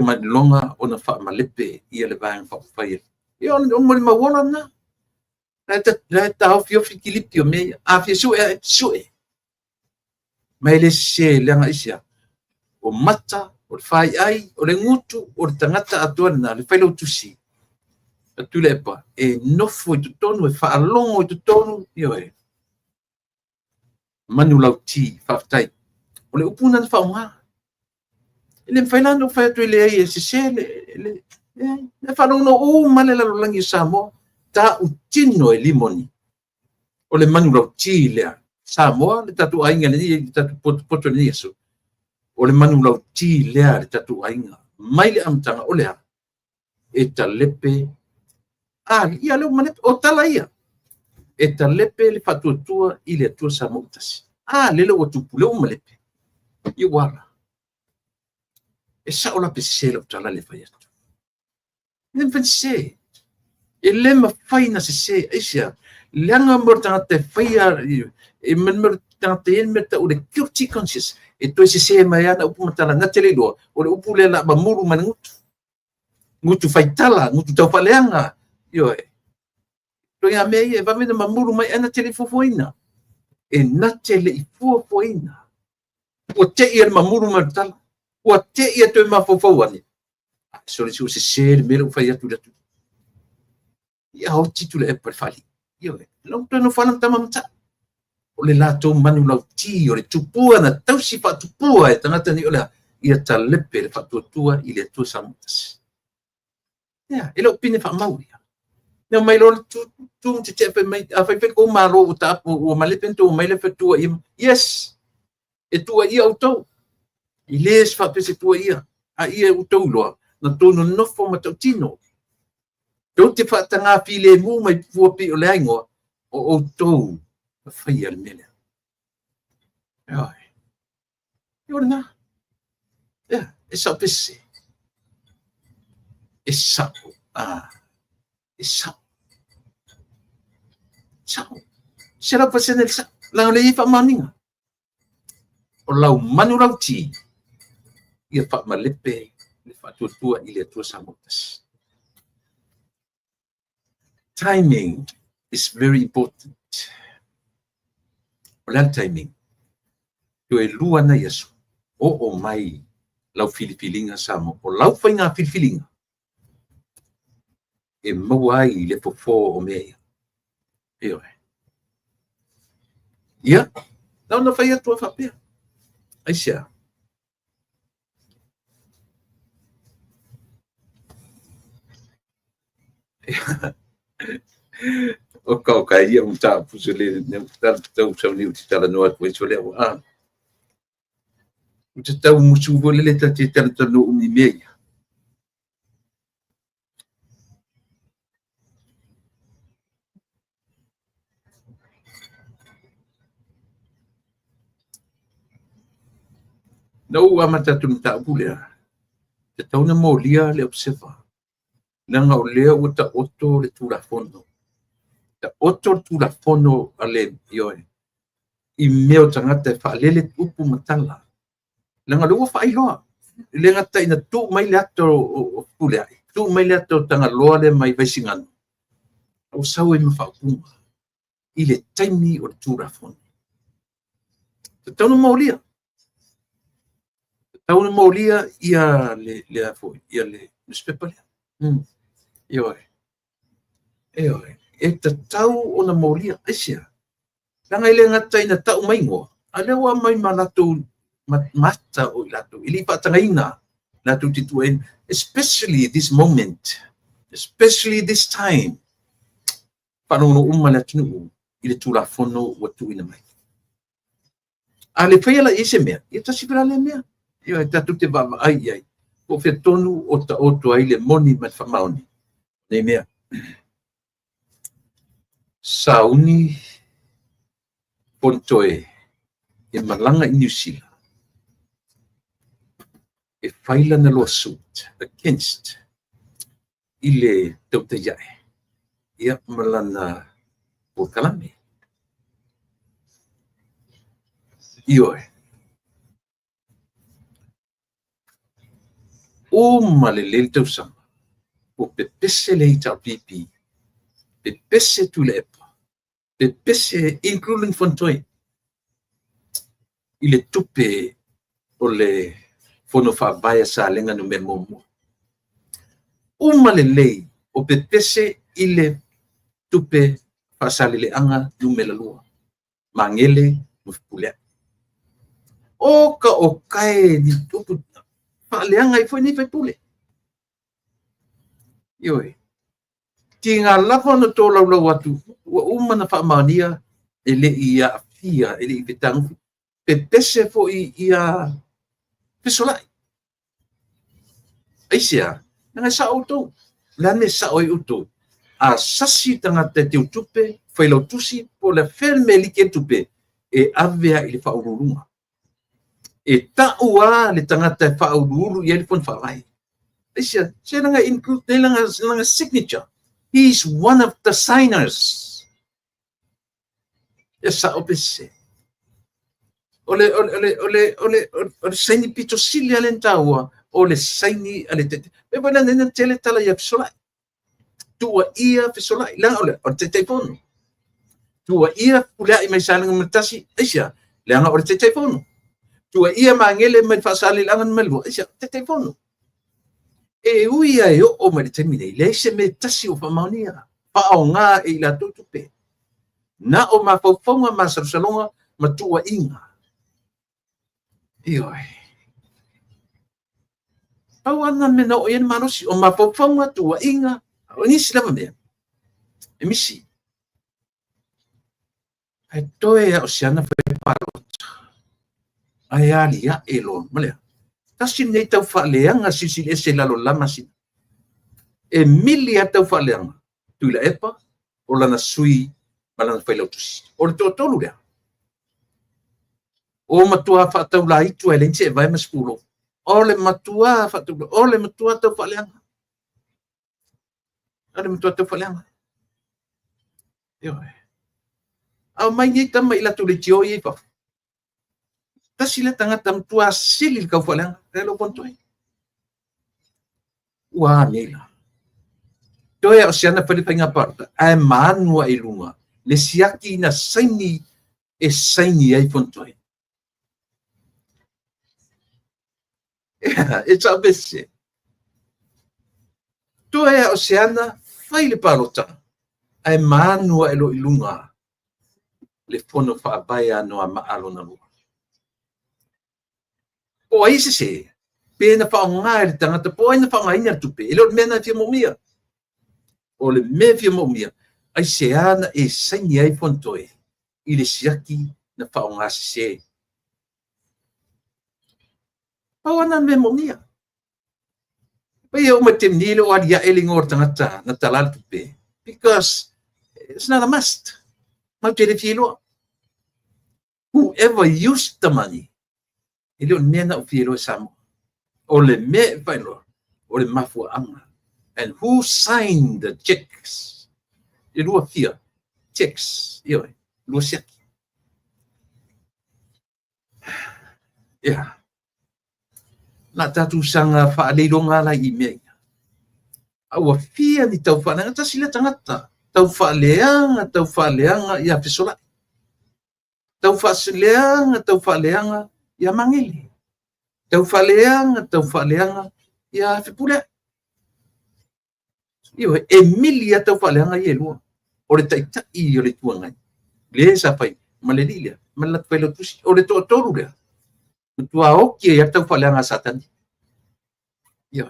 madlonga ona fa malepe ia le bang fa fair. Ia on mo ma wona na. La ta of yo fikilipi o me a fi sue. Mai le se le nga isia. O mata o fai ai o le ngutu o tangata atuana le failo tusi. Tu le pa e no foi tu tonu e fa longo tu tonu io manu lau ti whaftai. O le upuna na whaunga. Ele mwhailano whai atu ele ai e se le whanau o male lalolangi Samoa, ta utino e limoni. O le manu lau ti lea. Samoa, le tatu ainga le tatu poto ni yesu. O le manu lau ti lea le tatu ainga. Mai le amtanga o lea. E talepe. Ia leo malepe. O tala ia. E talepe le fatuatua i le atua Samoa utasi. Lele o tupu leo malepe. I wala. E saola pe sele o tala le whai atu. Nen fen se. E le mawhai na se. Eisia. Leanga mortanga te whaia. E menmer tanga te en merta o le guilty conscious. E toi se mai ana upu matala na te leiloa. O le upu le la mamuru mangutu. Ngutu whaitala. Ngutu tau whaleanga. Ioe. Toi a mei e vamena mamuru mai ana te le fofoina. E na te le i fofoina. Ua te ia mamuru matala. Ua te ia toi mafofauani. Sore si o se mele o whai atu latu. Ia hau titu le e parefali. Ioe. Lau tono whanam tamamata. O le lato manu lau ti o le tupua na tausi pa tupua e tangata ni o le ia talepe le fatuatua i le atua Samoa. Ia, e lau pine whaamauri. Nau mai lo tu te te mai a fai ko maro o tapu o malepen to mai le fatua ia. Yes. E tua ia auto. I les fa pese tua ia. A ia auto lo na tono no fo matutino. Do te fa tanga pile mu mai fuapi o le aingo o auto. Fai al mele. Ai. Yorna. Ja, esa pese. Esa. Esa. Sao. Será pa senel sa. Lang le ifa maninga. O lau manu lau ti. Ia fa malepe. Le fa tua i le tua Samoa. Timing is very important. O le timing. Yo e lua na Yesu. O mai lau filifilinga Samoa. O lau whainga filifilinga. E mawai le fofo o mea. Ia, lau na whai atua whapea. Aisia. O kau kai ia mta pusele ne tau tau ni utala no atu sole wa. Uta tau musu vole ta te tala no umi meia. No amata tu mta pulea. Te tau na molia le observa. Nanga o lea uta oto le tula fono. Ta oto tula fono ale ioe. I meo tangata e whaalele upu matala. Nanga lua whailoa. Le ngata ina tu mai le ato o pulea. Tu mai le ato tanga loa le mai vaisingano. Au sau e mawhaupunga. I le taimi o le tula fono. Te tau na maulia. Te tau na maulia ia le afoi. Ia le newspaper lea. Ioe. E ta tau o na maulia esia. Langa ile ngata ina tau mai ngoa. Alewa mai malato mata o lato. Ili patangaina lato tituen. Especially this moment. Especially this time. Panono umala tunu. Ile tula fono watu ina mai. Ale fayala ise mea. Ita sipira le mea. Io e tatu te vava ai. O fe tonu o ta oto ai le moni mat famaoni. Ne mea. Sauni pontoe e malanga i New Zealand. E whaila na loa suit against i le tauta iae. Ia malana o kalame. Ioe. O malele tausama. O pepese le ita pipi. Pepese tu le epa. Pepese including fontoe. I le tupe o le fono whaabaya sa lenga no me momo. Uma le lei o pepese i le tupe whaasale le anga no me lalua. Mangele pule o ka o kai ni tupu fa'aleaga i foi nei faipule ioi tinga lava na tō laulau atu ua uma na fa'amania e le'i a'afia e le'i fetagu pe pese fo'i ia fesola'i aisia naga sa'o outou lane sa'o i outou a sasi tagata te utupe failau tusi po le fel me like tupe e avea i le fa'aululuga e ta'ua le tagata e fa'aululu ia le fon fa'avai aisia se langa include nei langa signature. He's one of the signers. Esa opese. Ole saini pito sili ale taua. Ole saini ale te. Me bona nena tele tala ya fisola. Tua ia fisola. La ole te telefono. Tua ia pula i mai saling matasi. Asia. Langa ole te telefono. Tua ia mangele mai fasali langan melu. Asia te telefono. E uia e o mai te mine le se me tasi o famaunia pa o nga e la tutupe na o ma fofonga ma salonga ma tua inga ioi pau ana me no ien manosi o ma fofonga tua inga o ni silava me e misi ai toe o siana fe paro ai ali ya elon male kasi nei tau whaaleanga sisi e se lalo lama si. E mili a tau whaaleanga. Tui la epa, o lana sui, malana whailau tusi. O le tō tolu rea. O matua whaatau la itu e lense e vai maspulo. O le matua whaatau, o le matua tau whaaleanga. O le matua tau whaaleanga. Eo e. Au mai ngai tama ila tu le tio i pa. Kasi le tangata mtua sili kau falang relo pontoi wa nila toe o siana pali penga parta ai manua ilunga le siaki na saini e saini ai pontoi it's a bese toe o siana faile palota ai manua elo ilunga le fono fa baya no ama alona lu o ai se pena fa ngai tanga po ina fa ngai na tupe ele mena fi momia o le me fi momia ai se ana e saini ai fontoe ile siaki na fa ngai se o ana me momia pai o matem ni lo adia elingor tanga na talal tupe because it's not a must ma te le filo whoever used the money ele nena o filo samo o le me failo o le mafu anga and who signed the checks e lua fia checks io lua siaki na tatu sanga fa le longa la i me au fia ni tau fa na ta sila tangata tau fa leanga ia fisola tau fa leanga ia mangili tau fa leanga ia fipula io Emilia tau fa leanga ia lua o le taita i o le tuanga le sa fai malelilia malat pelo tusi o le toru le tua oki ia tau fa leanga satan io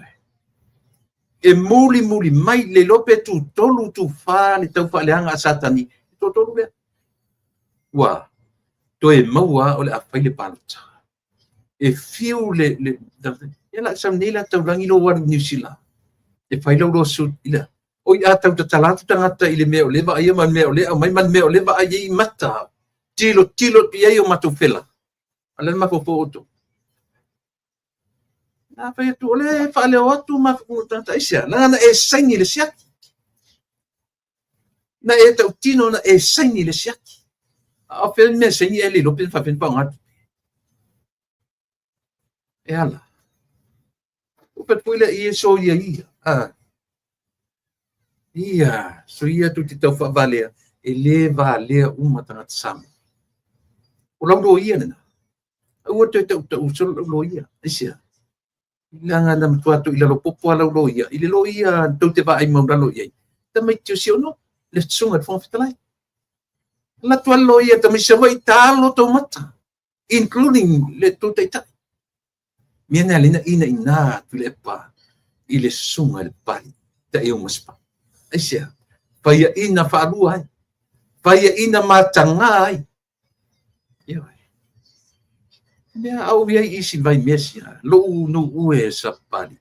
e muli mai le lope tu tolu tu fa le tau fa leanga satani tolu le wa to e maua o le afai le palta e fiu le ela sam nila tau langi lo war New Zealand e fai lo sud ila o ia tau talatu tangata ile me o leva ai man me o le mai man me o leva ai mata tilo ia o matu fela ala ma po foto na fai tu le fa le otu ma tanta isia na e saini le siaki na e tau tino na e saini le siaki a fel me saini ele lo pen fa pen pa ngat e ala o pet puila ia so ia so ia tu tau fa valea e le valea uma tanga sam o lo ia na o tau so lo ia isia langa na mtuatu ila lo popo ala lo ia ile lo ia tau te va ai mo lo ia tamai tu si no le sunga fon fitalai La tua loia ta misa vai talo to mata, including le tu tai tai. Miena lina ina tu le pa, ile sunga le pali, ta eu maspa. Aisia, paia ina whaarua ai, paia ina matanga ai. Ia ai. Mea au via isi vai mesia, lo no ue sa pali,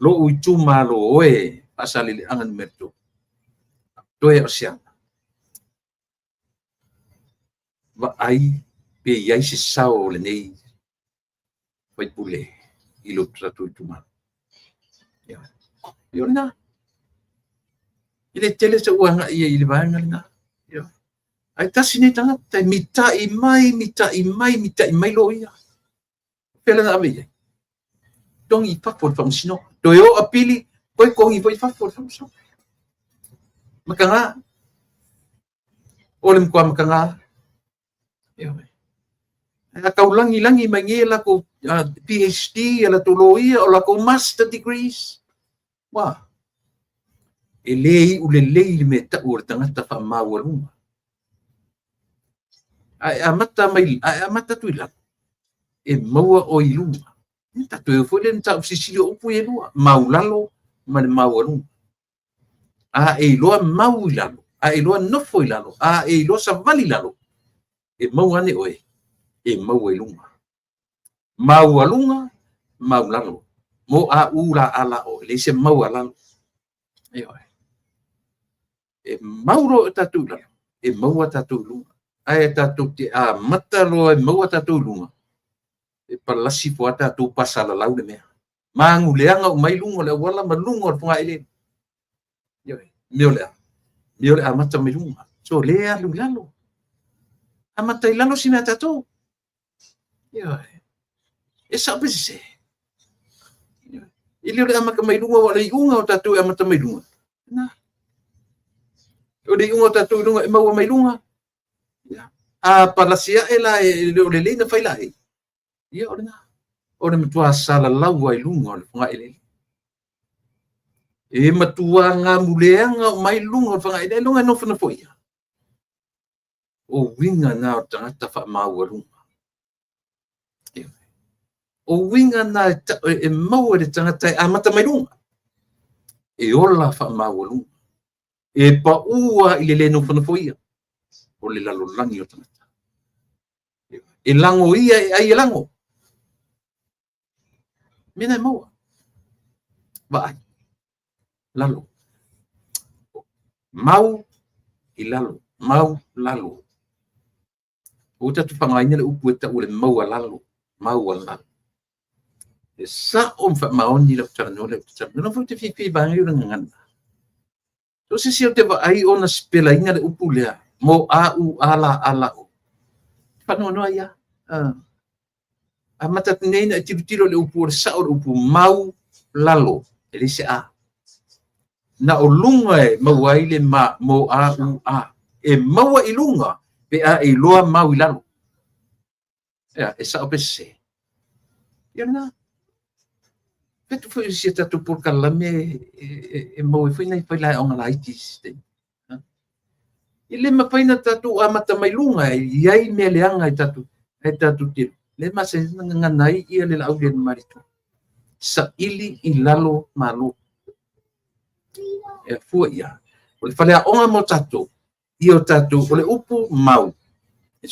lo ui tuma lo oe, asali le angan merto. Toe o siang. Va ai pe iai se sao le nei vai pule i lo tratu i tuma. Yo na. Ile tele se uanga ia i le vanga na. Yo. Ai tasi nei tanga tai mita i mai lo ia. Pela na ave. Dong i papo fam sino. Do yo apili koi ko i vai papo fam sino. Makanga. Olem kwa makanga. Yo. Kau langi mangi la ko PhD ala tuloia o la ko master degrees. Wah. Elei ulelei me ta ur tangata fa mawalunga. Ai amata tuila. E maua o ilunga. Ta tu foi le ta sisilo o pu elua. Maulalo ma mawalunga. A e loa maulalo. A e loa nofo ilalo. A e loa savali lalo. E mauane oe. E maua ilunga. Maualunga, maulalo. Mo a ura ala o. Le se maualalo. E mauro e tatu lalo. E maua tatu lunga. Ai tatu te a matalo e maua tatu lunga. E palasi po ata tu pasala lau le mea. Mangu leanga o mai lunga le wala malunga o punga ele. Mio le a mata mai lunga. So lea lalo. A mata ilalo si mea tatu. E sabe se. Ili le amaka mai lunga wala iunga o tatu e mata mai lunga. Na. O de iunga o tatu lunga e maua mai lunga. A palasia ela e le leina faila e. Ia ora na. Ora matua sala lau ai lunga o funga ele. E matua nga muleanga o mai lunga o funga ele lunga no fana foi. O winga na o tangata fa maua lunga. O winga na e maua de tangata a mata mai lunga. E ola fa maua lunga. E pa ua i le no fana foi. O le lalo langi o tangata. E lango ia e ai lango. Mina maua. Vai. Lalo. Mau i lalo. Mau lalo. O tatu whangaina le upu e ta ule maua lalo. Maua lalo. E sa fa maoni le tano le tano. No fu te fifi bangi ura ngana. So se si o te wa ai ona spela ina le upu lea. Mo a u ala o. Whanono ia. A matat neina e tiro le upu o sa o upu mau lalo. Ele se a. Na o lunga e maua ile ma mo a u a. E maua i lunga. Pe a e loa mau i lalo. E sa o pe se. Ia na. Petu foi se tatu por kalame e mau e foi nei foi lai onga laitis. Ile ma paina tatu a mata mai lunga e ai me leanga e tatu tiro. Le ma se nganai ia le lau le marito. Sa ili i lalo malu. E fua ia. O le whalea onga mo tatu. Io tatu o le upu mau. E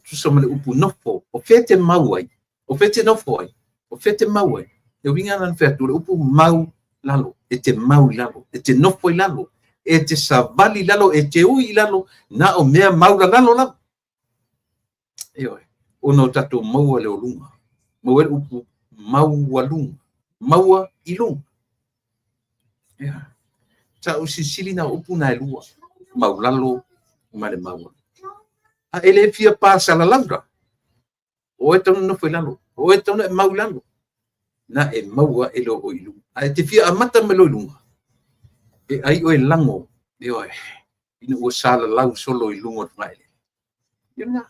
tusa ma le upu nofo. O fete mau ai. O fete nofo ai. O fete mau ai. E winga nan fetu le upu mau lalo. E te mau lalo. E te nofo i lalo. E te savali lalo. E te ui lalo. Na o mea mau lalo lalo. Eo e. Ono tatu maua le o lunga. Maua le upu maua lunga. Maua i lunga. Ea. Ta o sisili na upu na e lua. Mau lalo. Ma le maua. A ele fia pasa la laura. O e tonu nofo i lalo. O e tonu e mau lalo. Na e maua e lo o i lunga. A te fia amata me lo i lunga. E ai o e lango. E o e. Ina ua sala lau solo i lunga o ele. Ia nga.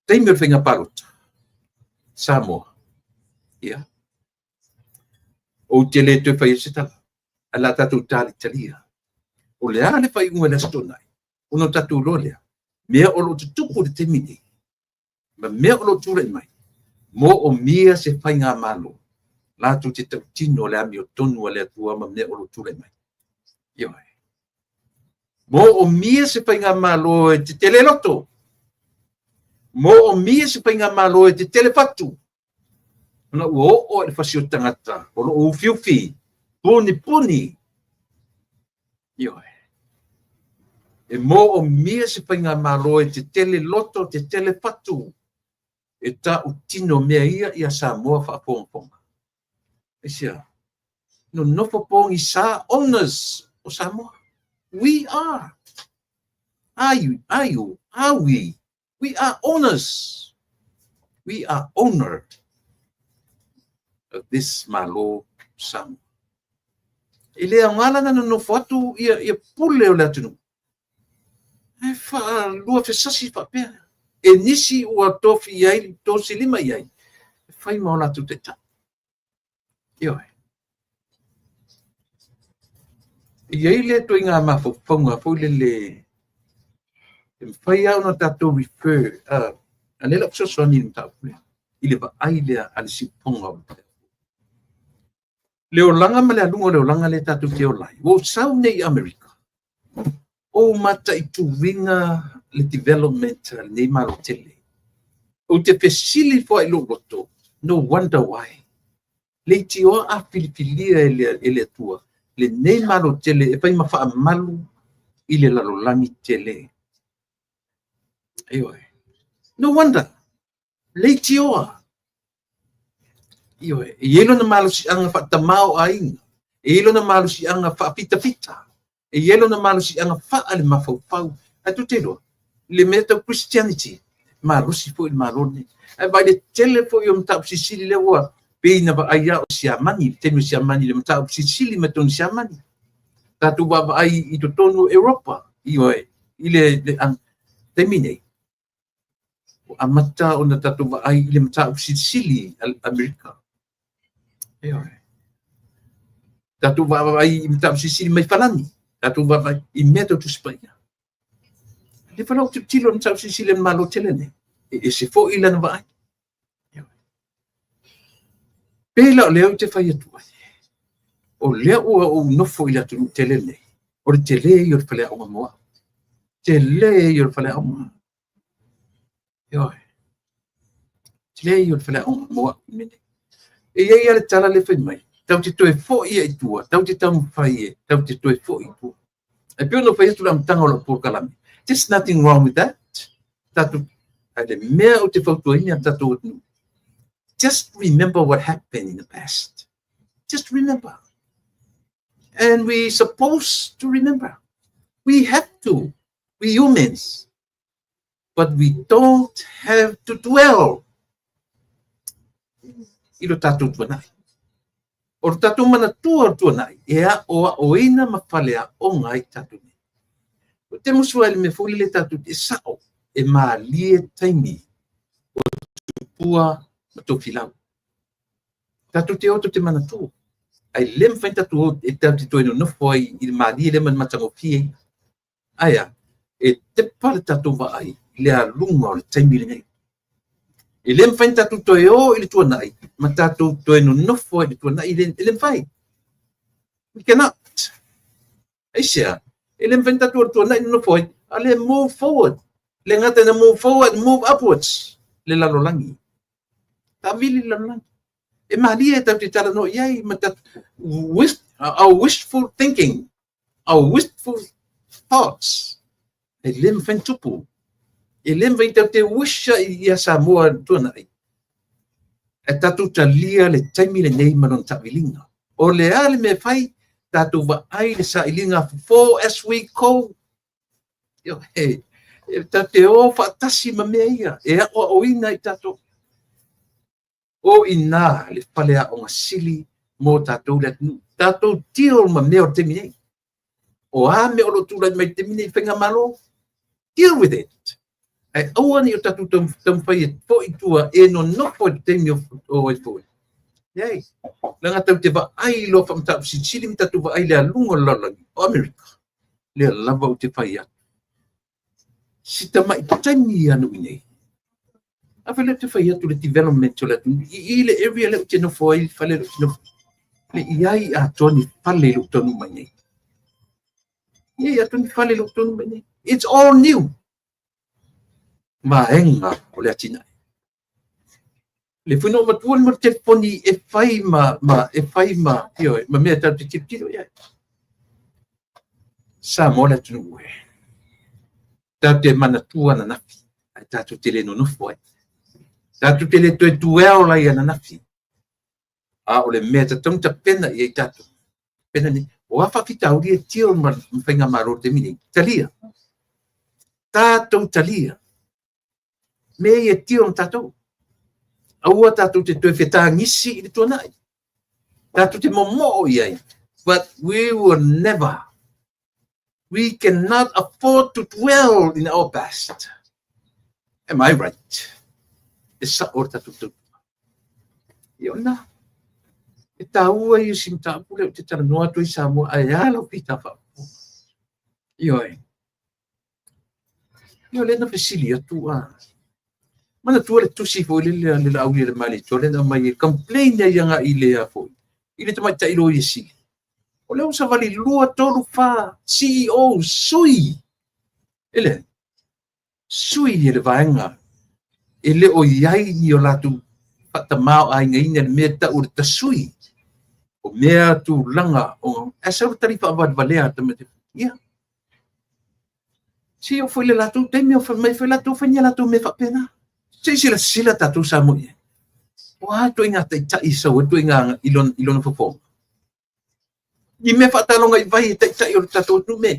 Taimir whinga parota. Samoa. Ia. O te le tue whai se tala. Ala tatu tali talia. O le ale whai unga la stonai. Uno tatu lolea. Mea o lo tutuku de temini. Ma mea o lo tūlai mai. Mo o mia se whai ngā malo. Lātu te tau tino le ami o tonu le atua ma mea o lo tūlai mai. Ioi. Mo o mia se whai ngā malo e te tele loto. Mo o mia se whai ngā malo e te tele fatu. Ona ua o e whasi o tangata. O lo o fiufi. Puni. Ioi. E mo o mia se whai ngā malo e te tele loto, te tele fatu. E ta o tino mea ia Samoa whaaponga. E sia. No nofo pongi sa owners o Samoa. We are. Are you? Are we? We are owners. We are owner of this malo Samoa. E lea ngala na nofo atu ia pule o lea tunu. E wha lua whesasi whapea. E nisi ua tofi iai, tosi lima iai. E whai maona tu te ta. Ioi. Iai le toi ngā mawhawhaunga, fwile le. E whai au na tato refer. Anela pso soani ni tau pule. Ile wa ai lea alisi ponga o te. Leo langa ma lea lungo leo langa le tato te o lai. Wo sau nei Amerika. O mata I tu ringa le development nei maro tele. O te pesili fo I lo roto. No wonder why. Le ti o a filifilia ele tua. Le nei maro tele e pai mawha malu I le lalolangi tele. Ioi. No wonder. Le ti o a. Ioi. E yelo na malu si anga wha tamao a inga. E yelo na malu si anga wha pita. E yelo na malu si anga wha ale mawhau. Atu te loa. Le meta Christianity. Marusi fo I marone. E vai le tele fo I o mtau sisili le ua. Pena ba aya o siamani. Tenu siamani le mtau sisili me tonu siamani. Tatu ba ai I to tonu Europa. Ioi. Ile temine. O amata o na tatu ba ai le mtau sisili Amerika. Ioi. Tatu ba ai I mtau sisili mai falani. Tatu ba ai I meto tu Spanya. Le falau te tilo na tau sisile malo telene. E se fo ila na vai. Pela o leo te whai atua. O leo o nofo ila tu telene. O le tele I o le whale aunga moa. Tele I o le whale aunga. Ioi. Tele I o le whale aunga moa. E iei ale tala le whai mai. Tau te toe fo ia I tua. Tau te tau mwhai e. Tau te toe fo I tua. E pio no whai atu la mtanga o la pōkalami. There's nothing wrong with that. Tatu, ale mea o te whautuaini a tatu atu. Just remember what happened in the past. Just remember. And we're supposed to remember. We have to. We humans. But we don't have to dwell. I lo tatu tuanai. O tatu mana tua tuanai. Ea o ina mawhalea o ngai tatu. O te musua ele me fuli le tatu te sao e maalie taimi o tupua ma tō filau. Tatu te oto te mana tō. Ai lem whain tatu o e tatu toi no nofo ai I maalie le man matango fie. Aia, e te pale tatu wa ai le a lunga o le taimi le ngai. E lem whain tatu toi o I le tua nai, ma tatu toi no nofo ai le tua nai I lem whai. We cannot. Aisea. Ele inventa tu na no foi ale move forward le ngata na move forward move upwards le lalolangi ta vili lalolangi e maria ta te tala no yai mata our wishful thinking our wistful thoughts e lem fentupu e lem inventa te wisha ia Samoa tu na e tatu talia le taimi le nei manon ta vilinga o le ale me fai tatu wa ai le sa ilinga for as we go. Yo, hey, tate o fatasi ma mea ia. E o ina I tatu. O ina le palea o ngasili mo tatu le tatu deal ma mea o te minei. O a me o lo tūra mai te minei whenga malo. Deal with it. Ai auani o tatu tam whai e po I tua e no nofo te mi o e fōi. Yay. Langa tau te wa ai lo whamtau si chili mtatu wa ai lea lungo lalangi o Amerika. Lea lava o te whai atu. si tamai tani anu nei afele te fai atu le development le i le area le te no foi fale no le iai a toni fale lu tonu mai nei ia toni fale lu tonu mai nei it's all new maenga o le atina le funo matuan mo te poni e fai ma io ma me ta te tiro ia sa mo le tunu e ta te mana tua na nafi ta tu te le no foi ta tu te le tu tuel la ia na nafi a o le me ta tung ta pena ia ta pena ni o afa ki ta uri e tio ma fenga maro te mini talia ta tu talia me ia tio ta tu aua ta tu te tu feta ngisi i tu nai ta tu te momo ia but we cannot afford to dwell in our past. Am I right? Esa orta tu. Iona. Ita ua i simta pule te tara noa tu i Samoa ai ala pita fa. Ioi. Io le na fesilia tu a. Mana tu le tusi fo le au le mali to le na mai complain ya nga ile a fo. Ile te mai tai lo i si. O leo sa vali lua tolu fa CEO sui. Ele. Sui ele vaenga. Ele o iai ni o latu fata mau ai ngai ni me ta ur ta sui. O mea tu langa o asa tari fa vad valea ta me. Ia. Si o foi le latu te me o fa me foi latu fa ni latu me fa pena. Si sila tatu sa mo. Wa to inga ta isa o to inga ilon fo fo. Ni me fa talonga i vai ta o tatu tu me.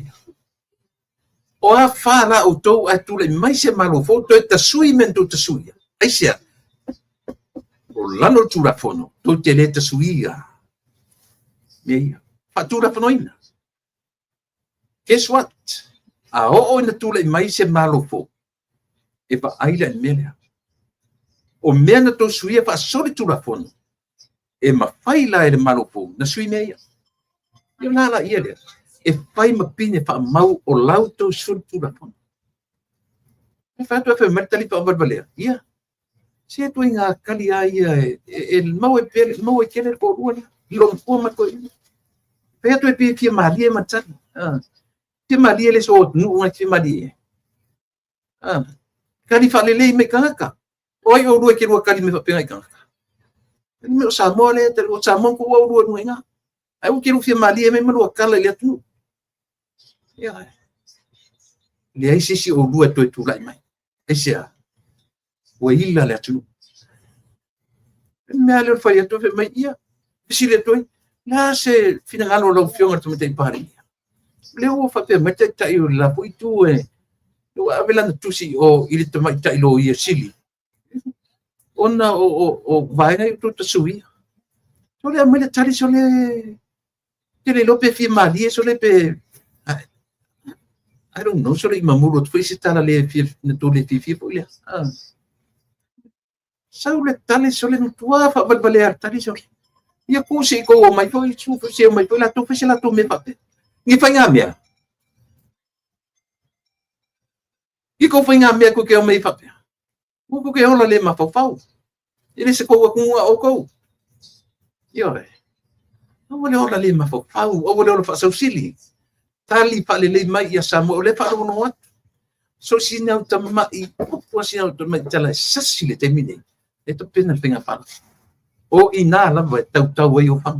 O a fala o tou a tu le mai se malo fo to ta sui men to ta sui. Ai sia. O lano tu la fono to te le ta suia. Me fa tu la fono ina. Guess what? A o na tu le mai se malo fo. E fa aila mele. O mena to suia fa soli tu la fono. E ma faila e le malo fo na sui meia. Yo nala ia le. E fai ma pine fa mau o lauto sul tu la fono. E fa tu fa mertali fa valea. Ia. Se tu inga kali ai e mau e kele ko ruana. Lo ko ma ko. Pe tu e pi mali e matsa. Pi mali le so nu nga pi mali. Kali fa le me kanga. Oi o rua ke rua kali me fa penga kanga. Me o sa mo le te o sa mo ko o rua nu nga. Ai o ke ru pi mali e me mo kala le tu. Ia. Le ai si o rua tu lai mai. Ese o ila le tu. Me ale fa ia tu fe mai ia. Si le tu. La se fina ngalo lo fionga tu me te pari. Le o fa pe me te tai la pui tu e. Lo avela tu si o ile te mai tai lo ia sili. Ona o vai ngai tu te sui. Sole a mele tali sole. Tele lope fi mali sole pe. I don't know, sole mamuro tu fisi tala le fi to le fi polia. Saule tali sole no tua fa balbalea tali sole. Ia ku si ko mai foi su se mai foi la tu fisi la tu me fa. Ngi fa nga mea. I ko fa nga mea ko ke o mai fa. Ko ke ola le ma fa fa. Ele se ko ku o ko. Io e. O le ola le ma fa fa, o le ola fa so sili. Tali pa le mai ia samo le fa no wat. So sina o tama I po sina o tama tala sasile te mine. E to pena penga fa. O ina la va tau e o fa.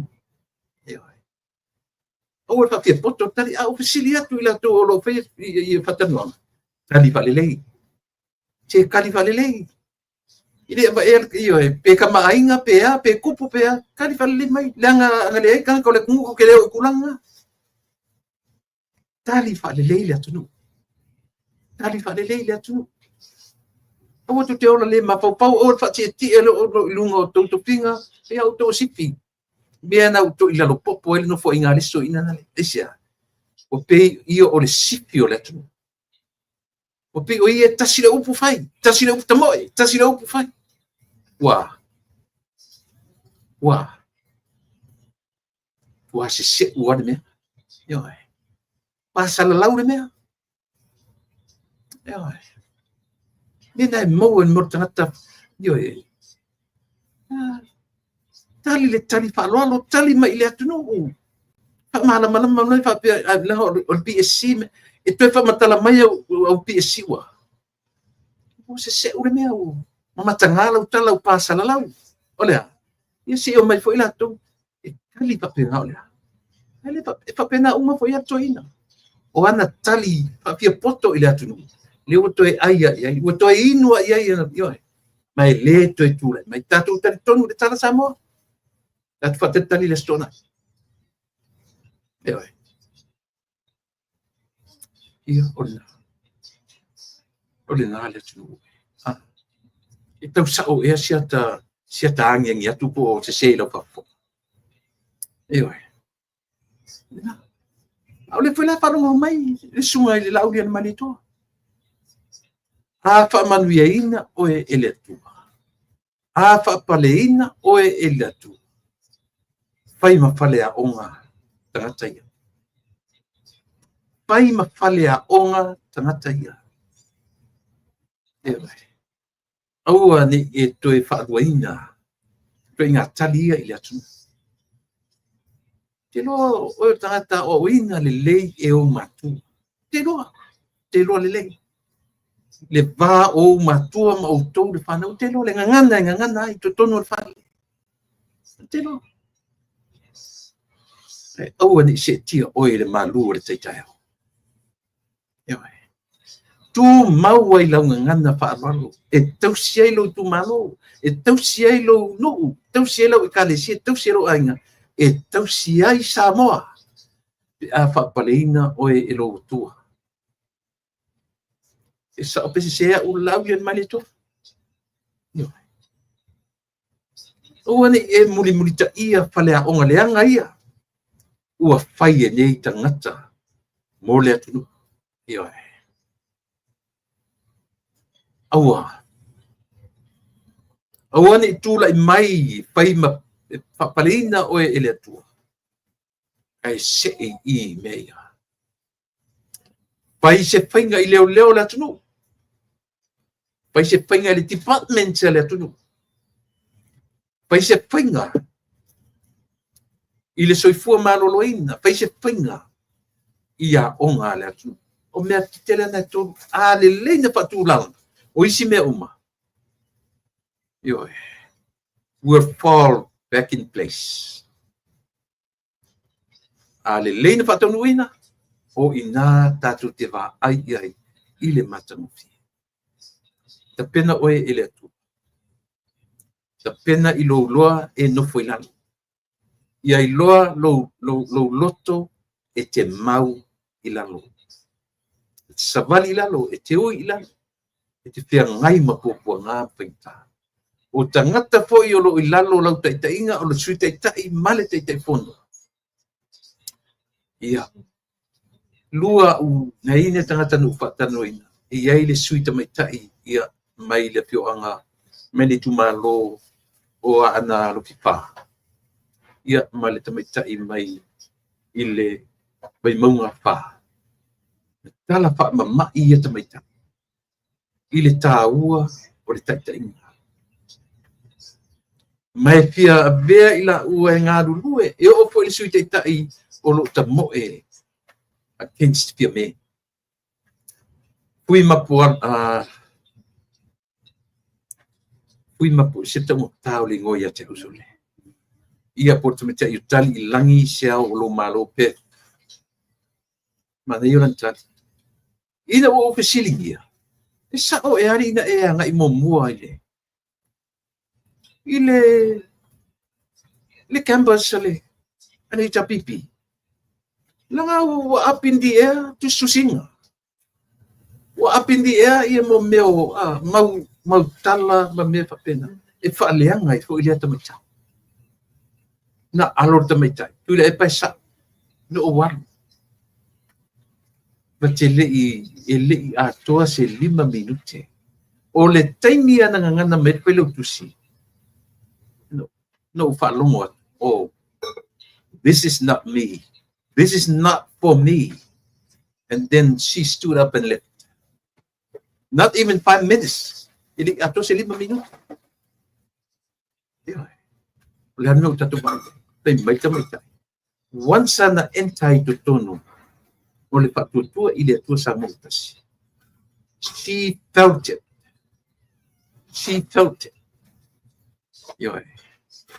Io e. O fa te poto tali a oficilia tu ila to lo fe I fa tano. Tali pa le lei. Che kali fa le lei. Ile ba io e pe kama ainga pe a pe kupu pe a kali fa le mai langa ngale ka ko le kungu ke le kulanga. Tali fa le lei le atu. Tali fa le lei le atu. O tu te ola le ma pau o fa ti ele o lunga o to pinga e au to sipi. Bia na to ila lo popo ele no fo inga le so ina na le. Isia. O pe io o le sipi o le atu. O pe o ia tasile upu fai. Tasile upu tamoi. Tasile upu fai. Wah. Se ua de mea. Yo. Pasa la lau de mea. Nina mo en mortangata yo tali le tali fa lo tali mai le atu no fa mala mai fa la o PSC e pe fa matala mai o PSC wa o se ure me o matangala o tala o pasa la lau olha ia si o mai foi la tu e tali pa pe olha ele pa pena uma foi a toina o ana tali fa pia poto ile atu no le o to aia o to inua ia yo mai le to tu mai tatu tali tonu de tala samo dat fa te tali le stona ia olha na le tu e tau sao e siata angiangi atu po se seilo fafo ole foi la farongo mai le sunga i le lauri ana manito a fa manuiaina o e ele atu a fa paleina o e ele atu fai mafale a onga tangata ia fai mafale a onga tangata ia aua ni e toe whaaluaina toe ngā tali ia i le atu te loa o tangata o ina le lei e o matu te loa le lei le vā o matua ma o tau le whanau te loa le ngangana i to tono le whanau te loa aua ni se tia oe le malu o le teitai au tu mau ai lau ngangana whaaralo e tausi ai lo tu malo e tausi ai lo no tausi ai lo i kalesi e tausi ai lo ainga e tausi ai Samoa a whapaleina oe e lo tua e sa o pese sea u lau ian malito o ane e muli ta ia whale a onga leanga ia ua whai e nei tangata mo le atunu aua ni tula i mai whai ma whapaleina oe e le atua ai se i mea pai se whainga i leo le atunu pai se whainga i le department le atunu pai se whainga i le soifua maloloina pai se whainga i a onga le atunu o mea titele na tonu a le leina whatulanga o isi mea uma will fall back in place a le leina whatanuina o ina tatu te wā ai i le matamuti ta pena oe i le atu ta pena i lo loa e nofo i lalo ia i loa lo loto e te mau i lalo savali i lalo e te ui i lalo e te whia ngai mapopua ngā paita o tangata fo i olo i lalo lau taitainga o lo sui taitai male taitai fono ia lua u naine tangata nu whatanoina i ai le sui tamaitai ia mai le pioanga meni tu malo o ana lo pipa ia male tamaitai mai i le mai maunga wha tala wha mama ia tamaitai i le tāua o le taitainga mai fia vea ila ua e ngā lulue e o po i sui taitai o lo ta moe against fia me fui mapu se tau tau le ngoia te usole ia po te mete i tali i langi sea o lo malo pe mana i oran tali ina o ke silingia e sa o e ari ina e anga i momua i le campus le ane i tapipi langa wa up in the air to susinga wa up in the air ia mo meo mau tala ma me papena e whaaleanga i fo ilia tamaita na alor tamaita tu le e paisa no o waru ma te le i atoa se 5 minute o le taimi ana ngana me pelo tusi no whalongo oh this is not me. This is not for me. And then she stood up and left. Not even 5 minutes. Ato sa 5 minuto. Wala na tatu ba? Tay may tamay. Once na entay to tono. Ole patutua ile tu sa multas. She felt it. She felt it.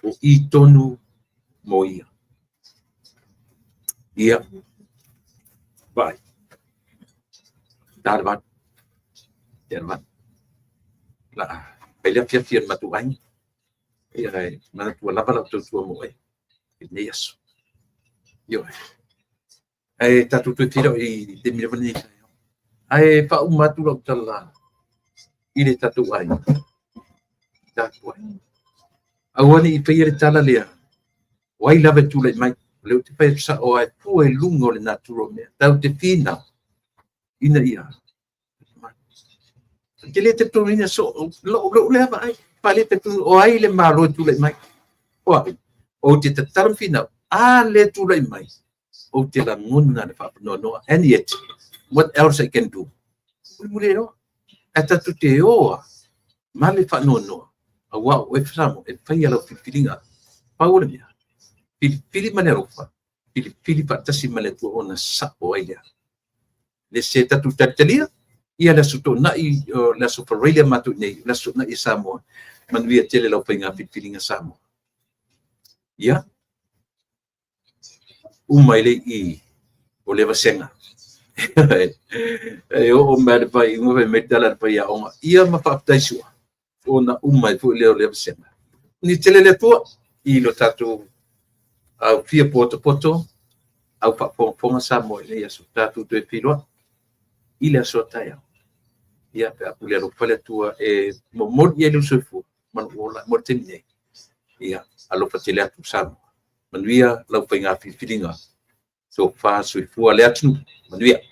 O itonu moia. Ia. Bye. Darbat. La. Pela fiafia matuai. Ia mana tua lava tu mo ai. Ini yesu. Ai tatu tu tiro I de mi vani. Ai pa umatu lo tala. Ile tatu ai. Tatu ai. Awani I pere tala lea. Wai lava tu le mai. Le te pai sa o ai pu e lungo le naturo me. Tau te fina. Ina ia. Ke le te torina so lo le vai. Pale te tu o ai le malo tu le mai. O te taram fina. Le tu le mai. O te la nguna le fa no. And yet, what else I can do? Mulero. Ata tu te oa. Male fa no. Awa o eframo e fai ala filinga. Paula mia. Pili manerofa. Pili patasi maletu ona sa o ai. Le se tatu tatalia. Ia la suto na I la superrelia matu nei la suto na I Samoa manuia tele lau painga filinga Samoa ia umaile I o leva senga o mer vai mo vai metala pa ia o ia ma faptaisua ona umai fu le leva senga ni tele le tua I lo tatu au fia poto au pa ponga Samoa ia su tatu te filua ile so taia ia pe apule ro pale tua e mo ia lu sofu man ola mo tene ia alo patele atu sam manuia lau painga filinga so fa so fu ale atu manuia